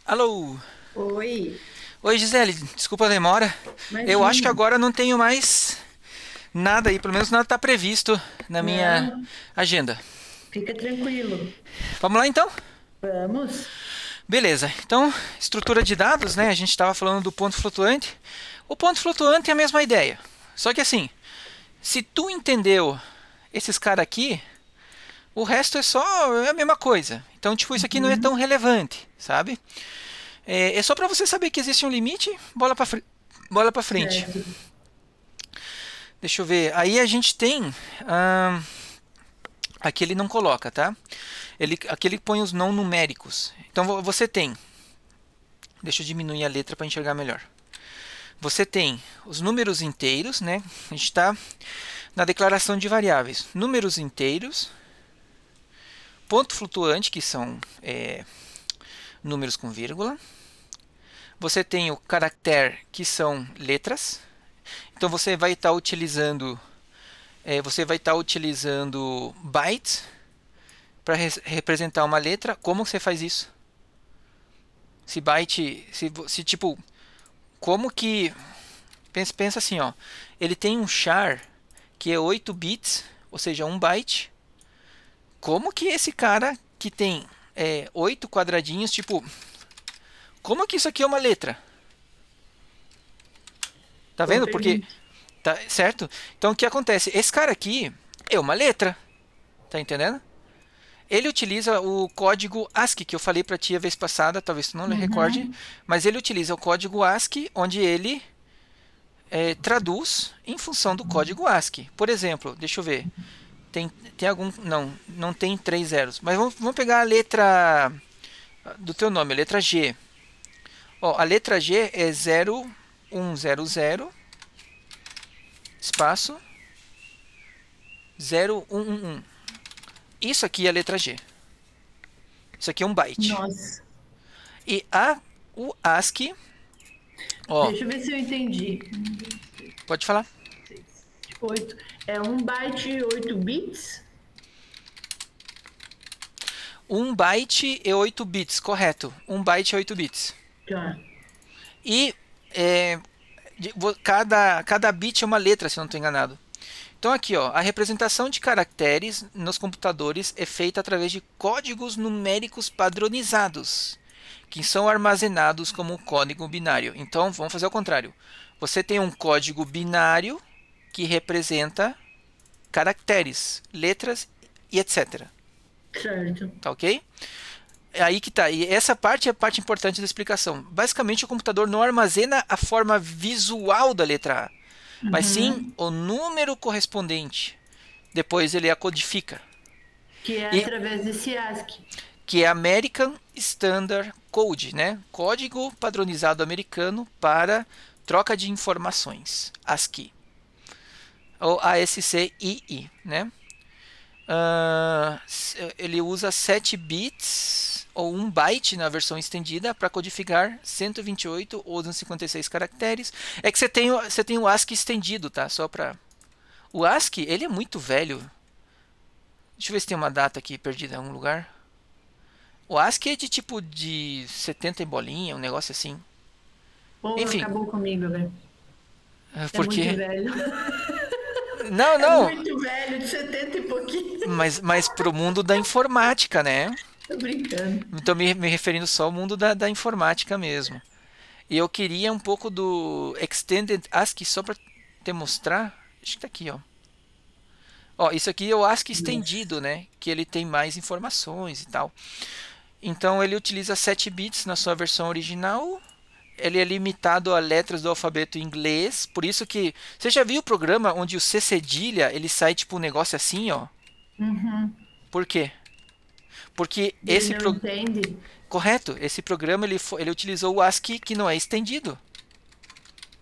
Alô? Oi, Oi, Gisele, desculpa a demora. Eu acho que imagina. agora não tenho mais nada aí, pelo menos nada está previsto na minha Não, agenda. fica tranquilo. Vamos lá então? Vamos. Beleza, então, estrutura de dados, né? A gente estava falando do ponto flutuante. O ponto flutuante é a mesma ideia. Só que assim, se tu entendeu esses caras aqui, o resto é só a mesma coisa. Então, tipo, isso aqui não é tão Uhum. relevante, sabe? É só para você saber que existe um limite, bola para frente. Certo. Deixa eu ver. Aí a gente tem. Aqui ele não coloca, tá? Aqui ele põe os não numéricos. Então você tem. Deixa eu diminuir a letra para enxergar melhor. Você tem os números inteiros, né? A gente está na declaração de variáveis. Números inteiros, ponto flutuante, que são números com vírgula. Você tem o caractere, que são letras. Então você vai estar utilizando bytes para representar uma letra. Como você faz isso? Se byte, se tipo, como que pensa assim, ó, ele tem um char que é 8 bits, ou seja, 1 byte. Como que esse cara que tem 8 quadradinhos, tipo, como que isso aqui é uma letra? Tá vendo? Porque tá certo? Então o que acontece? Esse cara aqui é uma letra. Tá entendendo? Ele utiliza o código ASCII que eu falei para ti a vez passada, talvez tu não recorde, mas ele utiliza o código ASCII onde ele traduz em função do código ASCII. Por exemplo, deixa eu ver. Tem algum... Não tem 3 zeros. Mas vamos pegar a letra do teu nome, a letra G. Ó, a letra G é 0100 espaço 0111. Isso aqui é a letra G. Isso aqui é um byte. Nossa. E o ASCII... Ó, deixa eu ver se eu entendi. Pode falar. 8. É 1 byte 8 bits? 1 byte e 8 bits, correto. 1 byte e 8 bits. Tá. E cada bit é uma letra, se eu não estou enganado. Então aqui, ó, a representação de caracteres nos computadores é feita através de códigos numéricos padronizados, que são armazenados como código binário. Então vamos fazer o contrário. Você tem um código binário que representa caracteres, letras e etc. Certo. Tá ok? É aí que tá. E essa parte é a parte importante da explicação. Basicamente, o computador não armazena a forma visual da letra A, mas sim o número correspondente. Depois ele a codifica. Que é através desse ASCII. Que é American Standard Code, né? Código padronizado americano para troca de informações, ASCII. Ou ASCII, né? Ele usa 7 bits ou 1 byte na versão estendida para codificar 128 ou 256 caracteres. É que você tem o ASCII estendido, tá? Só para... O ASCII, ele é muito velho. Deixa eu ver se tem uma data aqui perdida em algum lugar. O ASCII é de tipo de 70 e bolinha, um negócio assim. Pô, Enfim. acabou comigo, velho. Porque... É muito velho. Não. É muito velho, de 70 e pouquinho. Mas pro mundo da informática, né? Tô brincando. Estou me referindo só ao mundo da informática mesmo. E eu queria um pouco do Extended ASCII só para te mostrar. Acho que tá aqui, ó. Ó, isso aqui é o ASCII estendido, né? Que ele tem mais informações e tal. Então ele utiliza 7 bits na sua versão original. Ele é limitado a letras do alfabeto inglês. Por isso que... Você já viu o programa onde o C cedilha, ele sai tipo um negócio assim, ó? Por quê? Porque Ele não entende? Correto, esse programa ele utilizou o ASCII que não é estendido.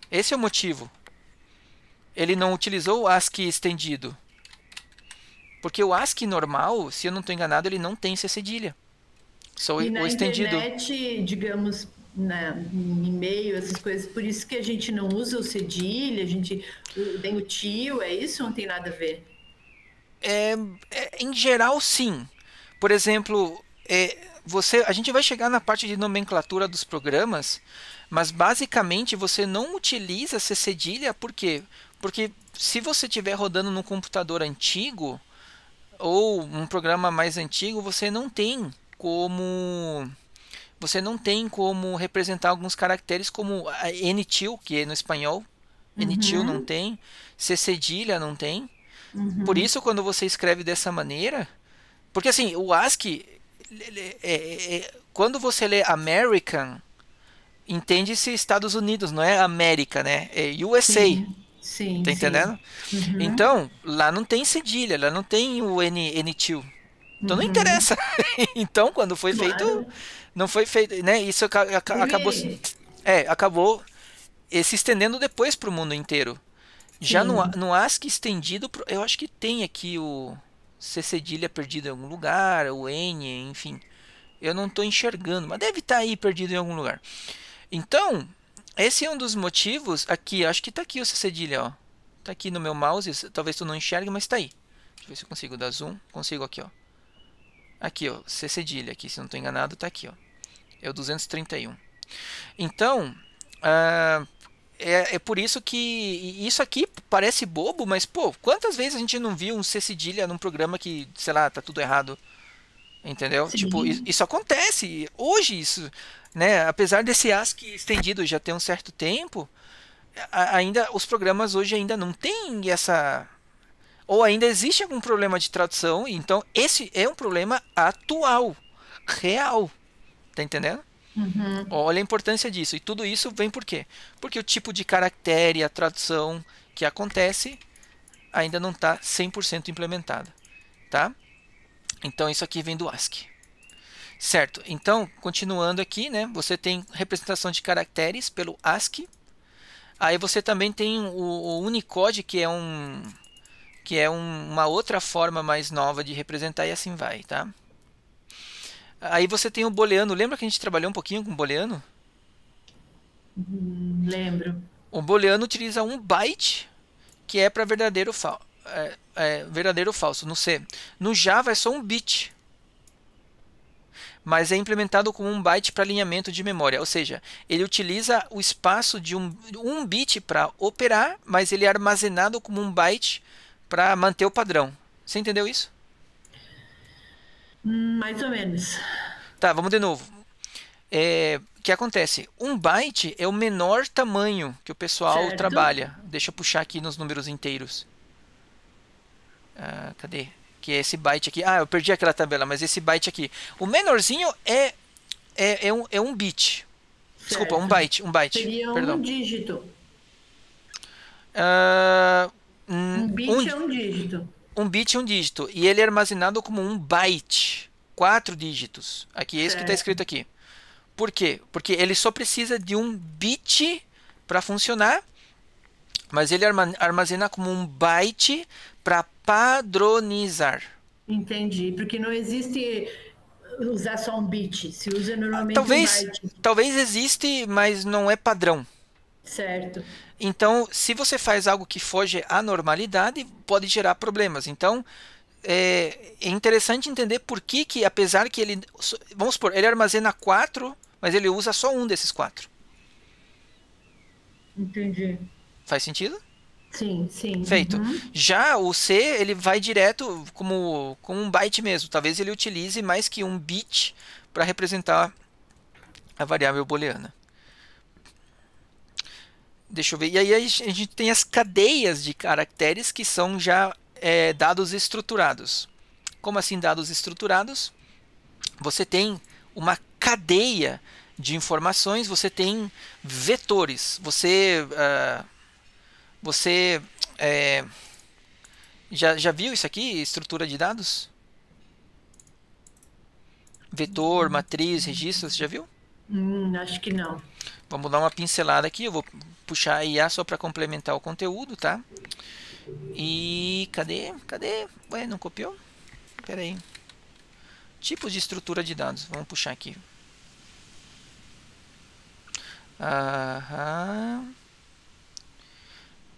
Esse é o motivo. Ele não utilizou o ASCII estendido. Porque o ASCII normal, se eu não estou enganado, ele não tem C cedilha. Só E na o estendido. internet, digamos, em e-mail, essas coisas, por isso que a gente não usa o cedilha, a gente tem o tio, é isso? Não tem nada a ver? Em geral, sim. Por exemplo, a gente vai chegar na parte de nomenclatura dos programas, mas basicamente você não utiliza C cedilha, por quê? Porque se você estiver rodando num computador antigo ou um programa mais antigo, você não tem como representar alguns caracteres como a NTIL, que é no espanhol. NTIL não tem, C cedilha não tem. Por isso, quando você escreve dessa maneira... Porque assim, o ASCII, quando você lê American, entende-se Estados Unidos, não é América, né? É USA, Sim, sim, tá sim. entendendo? Uhum, Então, lá não tem cedilha, lá não tem o N2. Então não uhum, interessa. Então, quando foi feito, claro. não foi feito, né? Isso acabou, Porque, acabou se estendendo depois para o mundo inteiro. Já sim, no ASCII estendido, eu acho que tem aqui o C cedilha perdido em algum lugar, o N, enfim. Eu não estou enxergando, mas deve estar aí perdido em algum lugar. Então, esse é um dos motivos aqui. Acho que está aqui o C cedilha, ó. Tá aqui no meu mouse. Talvez tu não enxergue, mas está aí. Deixa eu ver se eu consigo dar zoom. Consigo aqui, ó. Aqui, ó. C cedilha aqui, se não estou enganado, está aqui, ó. É o 231. Então, ah, é por isso que isso aqui parece bobo, mas pô, quantas vezes a gente não viu um C cedilha num programa que, sei lá, tá tudo errado, entendeu? Tipo, sim. isso acontece. Hoje isso, né, apesar desse ASCII estendido já ter um certo tempo, ainda os programas hoje ainda não têm essa ou ainda existe algum problema de tradução, então esse é um problema atual, real, tá entendendo? Uhum. Olha a importância disso. E tudo isso vem por quê? Porque o tipo de caractere, a tradução que acontece ainda não está 100% implementada, tá? Então isso aqui vem do ASCII. Certo. Então, continuando aqui, né? Você tem representação de caracteres pelo ASCII. Aí você também tem o Unicode, uma outra forma mais nova de representar e assim vai, tá? Aí você tem o booleano. Lembra que a gente trabalhou um pouquinho com o booleano? Lembro. O booleano utiliza um byte que é para verdadeiro ou falso no C. No Java é só um bit, mas é implementado como um byte para alinhamento de memória, ou seja, ele utiliza o espaço de um bit para operar, mas ele é armazenado como um byte para manter o padrão. Você entendeu isso? Mais ou menos. Tá, vamos de novo. O que acontece? Um byte é o menor tamanho que o pessoal Certo? trabalha. Deixa eu puxar aqui nos números inteiros. Cadê? Que é esse byte aqui. Ah, eu perdi aquela tabela, mas esse byte aqui. O menorzinho é um bit. Desculpa, um Certo. byte. Um byte. Seria um Perdão. dígito. Ah, Um um, bit é um dígito. um bit é um dígito. E ele é armazenado como um byte. 4 dígitos. Aqui é isso que está Certo. escrito aqui. Por quê? Porque ele só precisa de um bit para funcionar, mas ele armazena como um byte para padronizar. Entendi. Porque não existe usar só um bit. Se usa normalmente um Talvez, byte. talvez existe, mas não é padrão. Certo. Então, se você faz algo que foge à normalidade, pode gerar problemas. Então, é interessante entender por que apesar que ele, vamos supor, ele armazena 4, mas ele usa só um desses 4. Entendi. Faz sentido? Sim, sim. Feito. Uhum. Já o C, ele vai direto como um byte mesmo. Talvez ele utilize mais que um bit para representar a variável booleana. Deixa eu ver. E aí a gente tem as cadeias de caracteres que são já dados estruturados. Como assim dados estruturados? Você tem uma cadeia de informações, você tem vetores. Você é, já viu isso aqui, estrutura de dados? Vetor, matriz, registros, já viu? Acho que não. Vamos dar uma pincelada aqui. Eu vou puxar a IA só para complementar o conteúdo, tá? E cadê? Cadê? Ué, não copiou? Pera aí. Tipos de estrutura de dados. Vamos puxar aqui. Aham.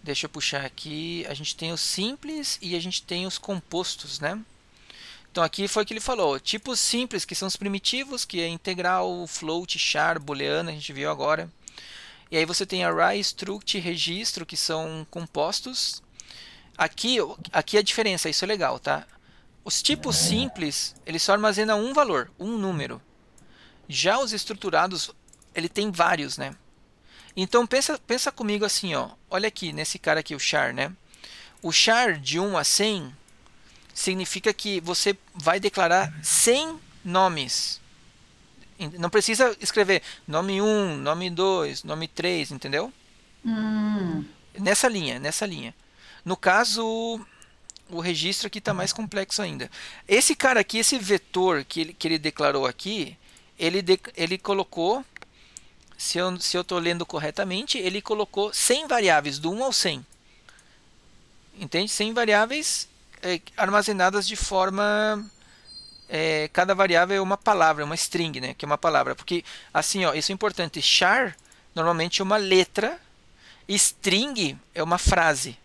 Deixa eu puxar aqui. A gente tem os simples e a gente tem os compostos, né? Então aqui foi o que ele falou. Tipos simples, que são os primitivos, que é integral, float, char, booleano, a gente viu agora. E aí você tem array, struct, registro, que são compostos. Aqui a diferença, isso é legal, tá? Os tipos simples, ele só armazena um valor, um número. Já os estruturados, ele tem vários, né? Então pensa comigo assim, ó. Olha aqui, nesse cara aqui, o char, né? O char de 1 a 100 significa que você vai declarar 100 nomes. Não precisa escrever nome um, nome 2, nome 3, entendeu? Hum, Nessa linha, nessa linha. No caso, o registro aqui está mais complexo ainda. Esse cara aqui, esse vetor que ele declarou aqui, ele colocou, se eu estou lendo corretamente, ele colocou 100 variáveis, do 1 ao 100. Entende? 100 variáveis armazenadas de forma... cada variável é uma palavra, uma string, né? Que é uma palavra. Porque, assim, ó, isso é importante. Char, normalmente, é uma letra. String é uma frase.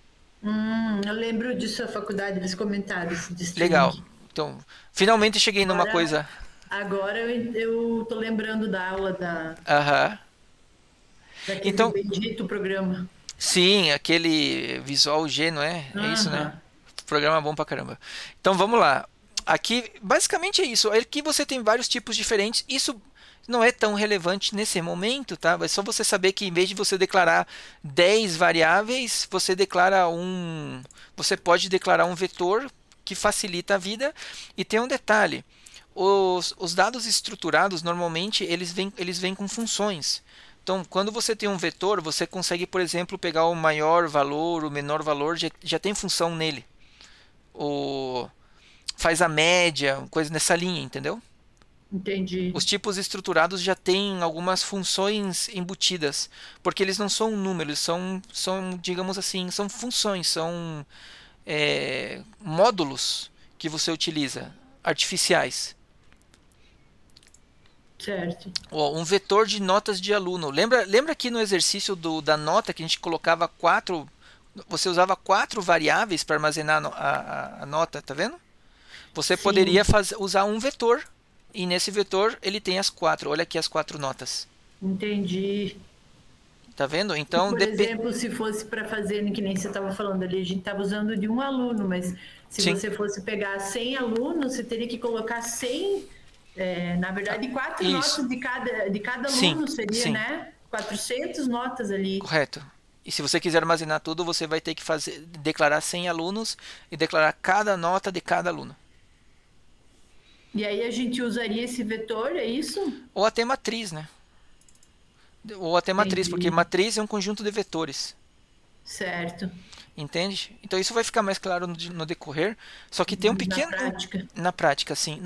eu lembro disso na faculdade, eles comentaram isso de Legal. string. Então, finalmente cheguei numa Agora, coisa. agora eu tô lembrando da aula Aham. daquele Então, bendito programa. sim, aquele Visual G, não é? É isso, né? Aham. Programa bom pra caramba. Então, vamos lá. Aqui, basicamente é isso. Aqui você tem vários tipos diferentes. Isso não é tão relevante nesse momento, tá? É só você saber que em vez de você declarar 10 variáveis, você pode declarar um vetor que facilita a vida. E tem um detalhe. Os dados estruturados, normalmente, eles vêm com funções. Então, quando você tem um vetor, você consegue, por exemplo, pegar o maior valor, o menor valor, já tem função nele. O, faz a média, coisa nessa linha, entendeu? Entendi. Os tipos estruturados já têm algumas funções embutidas, porque eles não são números, digamos assim, são funções, são módulos que você utiliza, artificiais. Certo. Ó, um vetor de notas de aluno. Lembra aqui no exercício da nota que a gente colocava você usava 4 variáveis para armazenar a nota, tá vendo? Você poderia Sim, usar um vetor, e nesse vetor ele tem as 4. Olha aqui as 4 notas. entendi. Tá vendo? E, Então, por exemplo, se fosse para fazer, que nem você estava falando ali, a gente estava usando de um aluno, mas se sim, você fosse pegar 100 alunos, você teria que colocar 100, na verdade, 4 isso. notas de cada Sim, aluno seria, sim, né? 400 notas ali. correto. E se você quiser armazenar tudo, você vai ter que declarar 100 alunos e declarar cada nota de cada aluno. E aí a gente usaria esse vetor, é isso? Ou até matriz, né? Ou até matriz, porque Entendi. matriz é um conjunto de vetores. Certo. Entende? Então isso vai ficar mais claro no decorrer. Só que tem um Na pequeno. prática. Na prática, sim.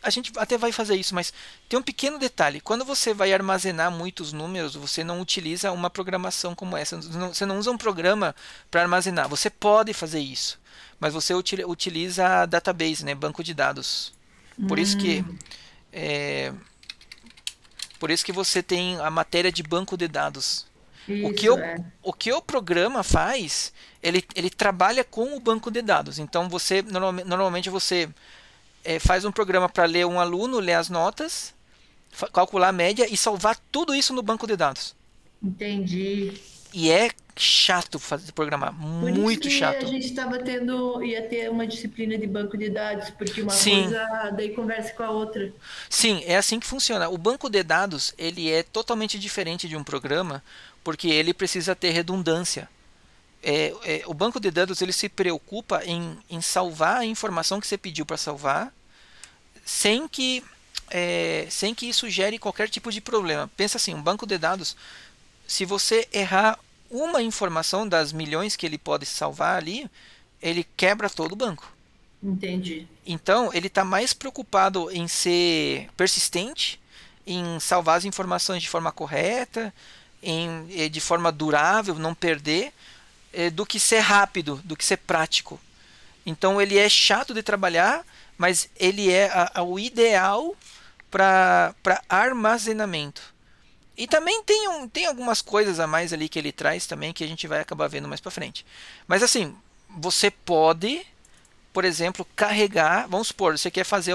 A gente até vai fazer isso, mas tem um pequeno detalhe. Quando você vai armazenar muitos números, você não utiliza uma programação como essa. Você não usa um programa para armazenar. Você pode fazer isso, mas você utiliza database, né? Banco de dados. Por isso que. é, por isso que você tem a matéria de banco de dados. O que, Isso eu, é. o que o programa faz, ele trabalha com o banco de dados. Então, normalmente você faz um programa para ler um aluno, ler as notas, calcular a média e salvar tudo isso no banco de dados. Entendi. E é chato programar, Por isso muito que a chato. gente ia ter uma disciplina de banco de dados, porque uma Sim, coisa daí conversa com a outra. sim, é assim que funciona. O banco de dados, ele é totalmente diferente de um programa, porque ele precisa ter redundância. O banco de dados ele se preocupa em salvar a informação que você pediu para salvar, sem que, sem que isso gere qualquer tipo de problema. Pensa assim, um banco de dados, se você errar uma informação das milhões que ele pode salvar ali, ele quebra todo o banco. Entendi. Então, ele está mais preocupado em ser persistente, em salvar as informações de forma correta, de forma durável, não perder, do que ser rápido, do que ser prático. Então, ele é chato de trabalhar, mas ele é o ideal para armazenamento. E também tem algumas coisas a mais ali que ele traz também que a gente vai acabar vendo mais para frente. Mas assim, você pode, por exemplo, carregar, vamos supor, você quer fazer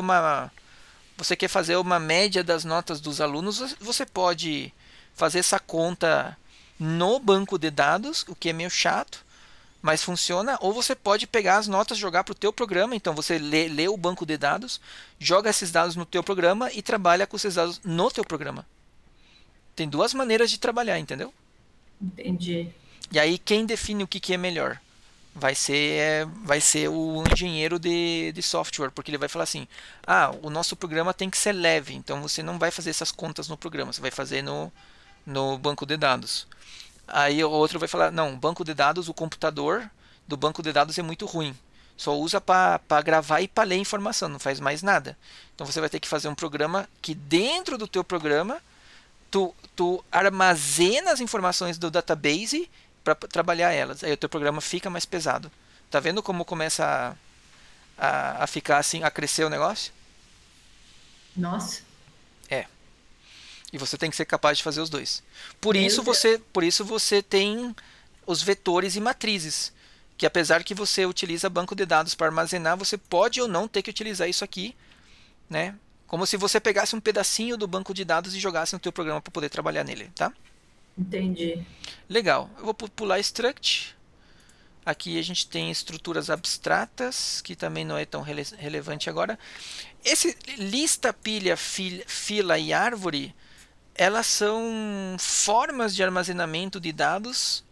uma média das notas dos alunos, você pode fazer essa conta no banco de dados, o que é meio chato, mas funciona. Ou você pode pegar as notas, jogar para o teu programa. Então você lê o banco de dados, joga esses dados no teu programa e trabalha com esses dados no teu programa. Tem duas maneiras de trabalhar, entendeu? Entendi. E aí quem define o que é melhor? vai ser o engenheiro de software, porque ele vai falar assim: ah, o nosso programa tem que ser leve, então você não vai fazer essas contas no programa, você vai fazer no banco de dados. Aí o outro vai falar: não, banco de dados, o computador do banco de dados é muito ruim. Só usa para gravar e para ler informação, não faz mais nada. Então você vai ter que fazer um programa que dentro do teu programa tu armazena as informações do database para trabalhar elas. Aí o teu programa fica mais pesado. Tá vendo como começa a ficar assim, a crescer o negócio? Nossa, É. E você tem que ser capaz de fazer os dois. meu Deus. Por isso você tem os vetores e matrizes, que apesar que você utiliza banco de dados para armazenar, você pode ou não ter que utilizar isso aqui, né? Como se você pegasse um pedacinho do banco de dados e jogasse no teu programa para poder trabalhar nele, tá? Entendi. Legal. Eu vou pular struct. Aqui a gente tem estruturas abstratas, que também não é tão relevante agora. Esse lista, pilha, fila e árvore, elas são formas de armazenamento de dados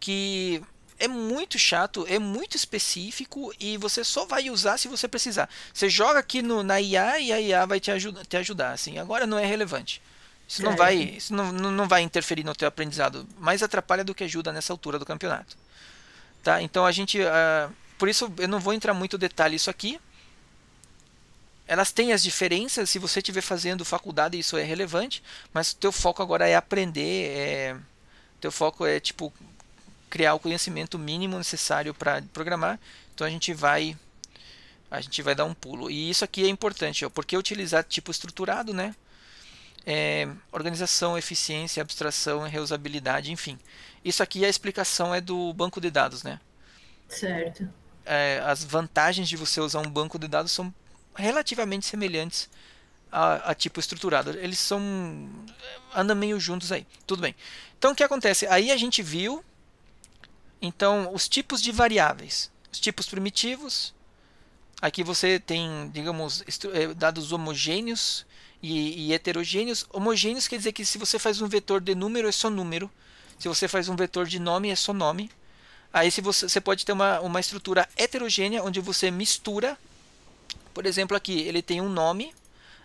que é muito chato, é muito específico e você só vai usar se você precisar. Você joga aqui na IA e a IA vai te ajudar. Assim. Agora não é relevante. Certo. Isso não vai interferir no teu aprendizado. Mais atrapalha do que ajuda nessa altura do campeonato. Tá? Então a gente... por isso eu não vou entrar muito em detalhe isso aqui. Elas têm as diferenças. Se você estiver fazendo faculdade, isso é relevante. Mas o teu foco agora é aprender. Teu foco é tipo criar o conhecimento mínimo necessário para programar. Então a gente vai dar um pulo. E isso aqui é importante, ó, porque utilizar tipo estruturado, né? Organização, eficiência, abstração, reusabilidade, enfim. Isso aqui a explicação é do banco de dados, né? Certo. As vantagens de você usar um banco de dados são relativamente semelhantes a tipo estruturado. Eles são andam meio juntos aí. Tudo bem. Então o que acontece? Aí a gente viu então os tipos de variáveis, os tipos primitivos. Aqui você tem, digamos, dados homogêneos e heterogêneos. Homogêneos quer dizer que se você faz um vetor de número é só número. Se você faz um vetor de nome é só nome. Aí se você pode ter uma estrutura heterogênea onde você mistura. Por exemplo, aqui ele tem um nome,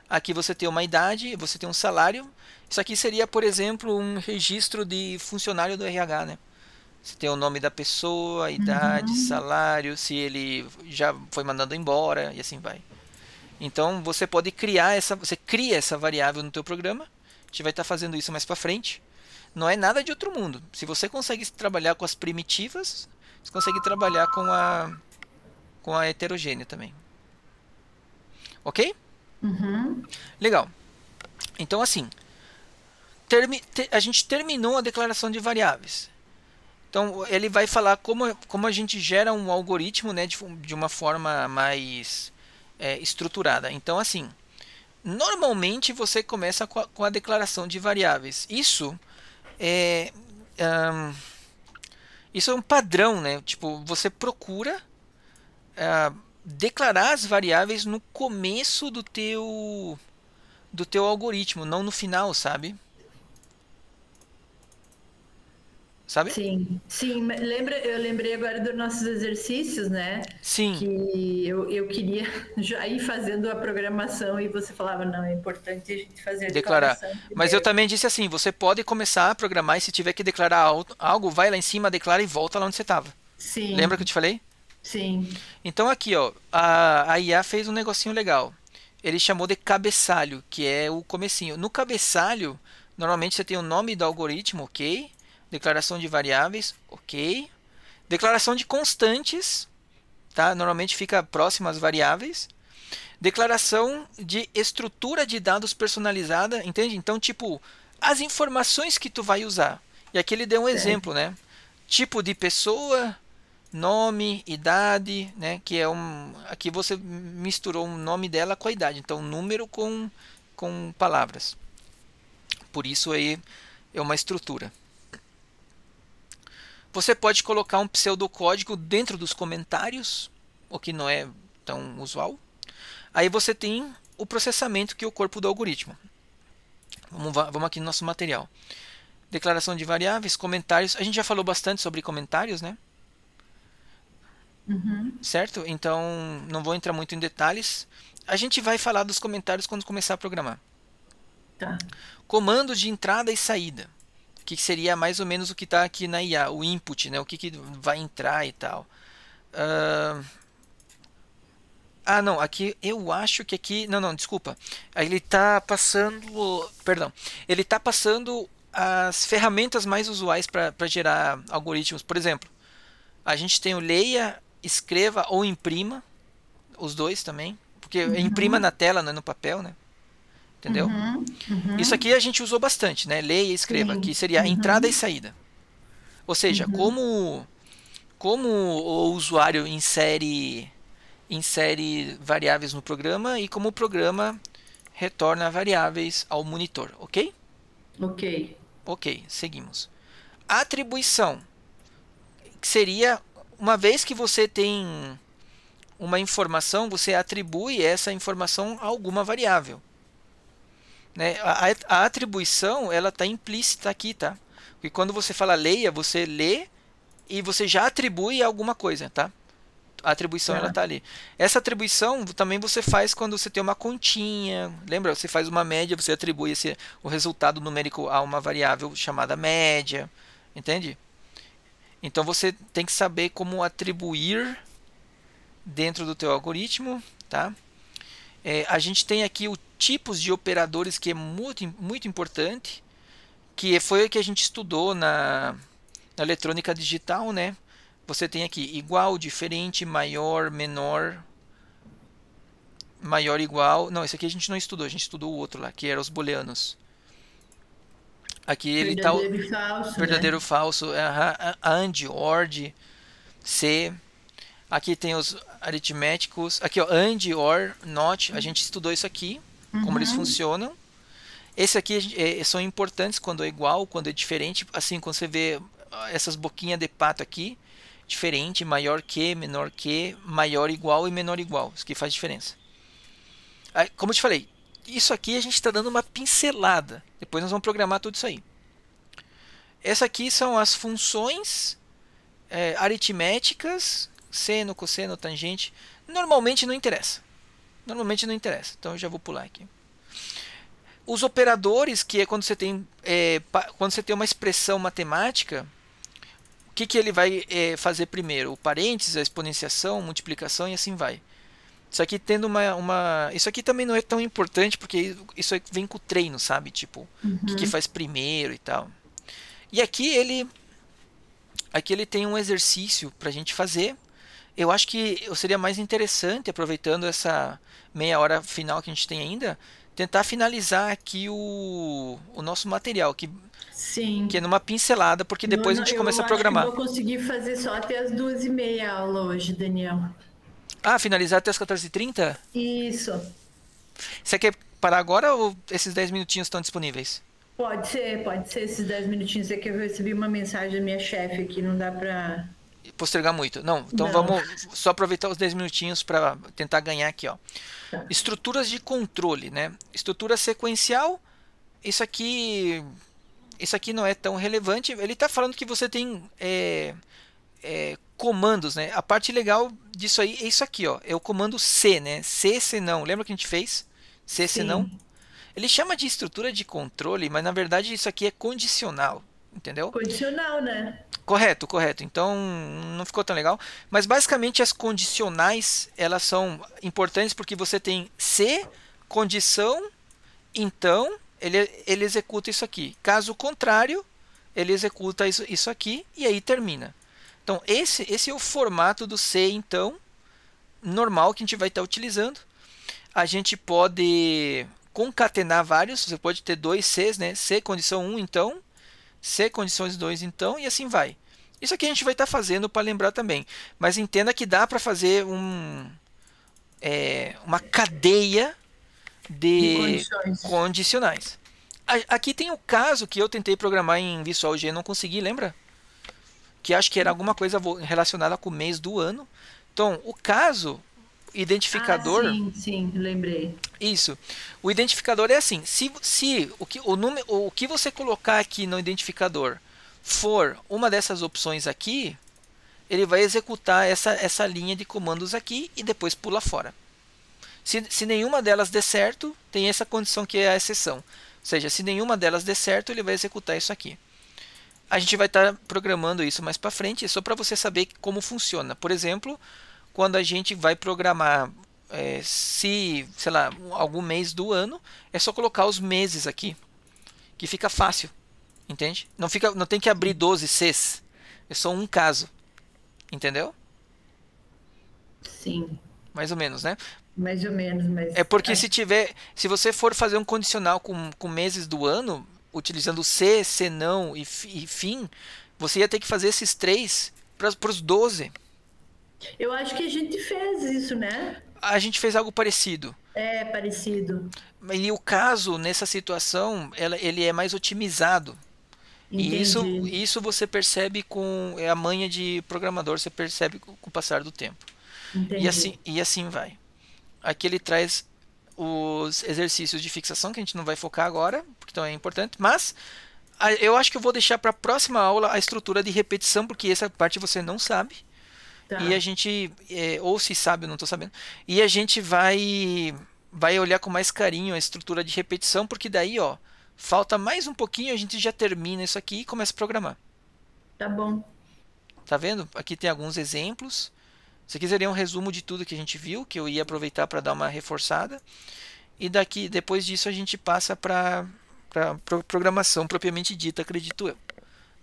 aqui você tem uma idade, você tem um salário. Isso aqui seria, por exemplo, um registro de funcionário do RH, né? Você tem o nome da pessoa, a idade, Uhum. salário, se ele já foi mandado embora e assim vai. Então você pode criar você cria essa variável no teu programa. A gente vai estar fazendo isso mais para frente. Não é nada de outro mundo. Se você consegue trabalhar com as primitivas, você consegue trabalhar com a heterogênea também. Ok? Uhum. Legal. Então, assim, a gente terminou a declaração de variáveis. Então, ele vai falar como a gente gera um algoritmo, né, de uma forma mais estruturada. Então, assim, normalmente você começa com a declaração de variáveis. É, ahn, isso é um padrão, né? Tipo, você procura declarar as variáveis no começo do teu algoritmo, não no final, sabe? Sabe? Sim, sim. Eu lembrei agora dos nossos exercícios, né? Sim, Que eu queria já ir fazendo a programação e você falava, não, é importante a gente fazer a declarar. declaração Mas eu primeiro. também disse assim, você pode começar a programar e se tiver que declarar algo, vai lá em cima, declara e volta lá onde você estava. Lembra que eu Sim, te falei? sim, Então aqui, ó, a IA fez um negocinho legal. Ele chamou de cabeçalho, que é o comecinho. No cabeçalho, normalmente você tem o nome do algoritmo, ok? Declaração de variáveis, ok? Declaração de constantes, tá? Normalmente fica próximo às variáveis. Declaração de estrutura de dados personalizada, entende? Então, tipo, as informações que tu vai usar. E aqui ele deu um certo. exemplo, né? Tipo de pessoa, nome, idade, né? Que é aqui você misturou o nome dela com a idade, então número com palavras. Por isso aí é uma estrutura. Você pode colocar um pseudocódigo dentro dos comentários, o que não é tão usual. Aí você tem o processamento, que é o corpo do algoritmo. Vamos aqui no nosso material. Declaração de variáveis, comentários. A gente já falou bastante sobre comentários, né? Uhum. certo? Então, não vou entrar muito em detalhes. A gente vai falar dos comentários quando começar a programar. Tá. Comandos de entrada e saída. Que seria mais ou menos o que está aqui na IA, o input, né? O que vai entrar e tal. Ah, não, aqui eu acho que aqui. Não, não, desculpa. Ele está passando. Perdão. Ele está passando as ferramentas mais usuais para gerar algoritmos. Por exemplo, a gente tem o leia, escreva ou imprima, os dois também. Porque imprima Uhum. na tela, não é no papel, né? Entendeu? Uhum. Isso Uhum. aqui a gente usou bastante, né? Leia e escreva, que Sim. seria a entrada e Uhum. saída. Ou seja, Uhum. como o usuário insere variáveis no programa e como o programa retorna variáveis ao monitor, ok? Ok. Ok, seguimos. Atribuição, que seria uma vez que você tem uma informação, você atribui essa informação a alguma variável. Né? A atribuição ela está implícita aqui, tá? Porque quando você fala leia, você lê e você já atribui alguma coisa, tá? A atribuição ela Tá. tá ali. Essa atribuição também você faz quando você tem uma continha. Lembra? Você faz uma média, você atribui o resultado numérico a uma variável chamada média. Entende? Então você tem que saber como atribuir dentro do teu algoritmo, tá? A gente tem aqui o tipos de operadores que é muito importante, que foi o que a gente estudou na eletrônica digital, né? Você tem aqui igual, diferente, maior, menor, maior, igual. Não, esse aqui a gente não estudou, a gente estudou o outro lá, que era os booleanos. Aqui ele tá o Verdadeiro e falso, verdadeiro, né? falso, and, or, se. Aqui tem os aritméticos. Aqui, ó, and, or, not. A gente estudou isso aqui, como eles Uhum. funcionam. Esse aqui são importantes quando é igual, quando é diferente. Assim, quando você vê essas boquinhas de pato aqui, diferente, maior que, menor que, maior igual e menor igual. Isso que faz diferença. Aí, como eu te falei, isso aqui a gente está dando uma pincelada. Depois nós vamos programar tudo isso aí. Essa aqui são as funções aritméticas, seno, cosseno, tangente. Normalmente não interessa. Normalmente não interessa. Então eu já vou pular aqui. Os operadores, que é quando você tem, quando você tem uma expressão matemática, o que ele vai fazer primeiro? O parênteses, a exponenciação, multiplicação e assim vai. Isso aqui tendo Isso aqui também não é tão importante porque isso vem com o treino, sabe? Tipo, o que Uhum. faz primeiro e tal. E aqui ele tem um exercício para a gente fazer. Eu acho que seria mais interessante, aproveitando essa meia hora final que a gente tem ainda, tentar finalizar aqui o nosso material, que é Sim. numa pincelada, porque depois a gente Eu começa a acho que programar. vou conseguir fazer só até as 2h30 a aula hoje, Daniel. Ah, finalizar até as 14h30? Isso. Você quer parar agora ou esses 10 minutinhos estão disponíveis? Pode ser esses 10 minutinhos. É que eu recebi uma mensagem da minha chefe aqui, não dá pra. Postergar muito. Não, então Não. vamos só aproveitar os 10 minutinhos para tentar ganhar aqui, ó. Tá. Estruturas de controle, né? Estrutura sequencial, isso aqui, isso aqui não é tão relevante. Ele está falando que você tem comandos, né? A parte legal disso aí é isso aqui, ó. É o comando C, né? C, senão. Lembra que a gente fez? C, senão. Sim. Ele chama de estrutura de controle, mas na verdade isso aqui é condicional, entendeu? Condicional, né? Correto, correto. Então não ficou tão legal. Mas basicamente as condicionais elas são importantes porque você tem se, condição, então ele executa isso aqui. Caso contrário, ele executa isso aqui e aí termina. Então esse é o formato do se então normal que a gente vai estar utilizando. A gente pode concatenar vários, você pode ter dois Cs, né? Se condição 1 então, se condições 2 então e assim vai. Isso aqui a gente vai estar fazendo para lembrar também. Mas entenda que dá para fazer uma cadeia De de condições. condicionais. Aqui tem o caso que eu tentei programar em Visual G e não consegui, lembra? Que acho que era alguma coisa relacionada com o mês do ano. Então, o caso Ah, identificador. sim, sim, lembrei. Isso. O identificador é assim: se o que você colocar aqui no identificador for uma dessas opções aqui, ele vai executar essa linha de comandos aqui e depois pula fora. Se nenhuma delas der certo, tem essa condição que é a exceção. Ou seja, se nenhuma delas der certo, ele vai executar isso aqui. A gente vai estar programando isso mais para frente, é só para você saber como funciona. Por exemplo, quando a gente vai programar, sei lá, algum mês do ano, é só colocar os meses aqui, que fica fácil, entende? Não tem que abrir 12 Cs, é só um caso, entendeu? Sim, Mais ou menos, né? mais ou menos, mas É porque se você for fazer um condicional com meses do ano, utilizando se, se não e fim, você ia ter que fazer esses três para os 12. eu acho que a gente fez isso, né? A gente fez algo parecido. É parecido. E o caso, nessa situação, ele é mais otimizado. E Entendi. isso você percebe é a manha de programador, você percebe com o passar do tempo. Entendi. E assim vai. Aqui ele traz os exercícios de fixação, que a gente não vai focar agora, porque então é importante, mas eu acho que eu vou deixar para a próxima aula a estrutura de repetição, porque essa parte você não sabe. E a Tá. gente, ou se sabe, eu não estou sabendo, e a gente vai olhar com mais carinho a estrutura de repetição, porque daí, ó, falta mais um pouquinho, a gente já termina isso aqui e começa a programar. Tá bom. Tá vendo? Aqui tem alguns exemplos. Se quiserem um resumo de tudo que a gente viu, que eu ia aproveitar para dar uma reforçada. E depois disso a gente passa para programação propriamente dita, acredito eu.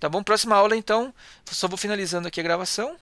Tá bom? Próxima aula então, só vou finalizando aqui a gravação.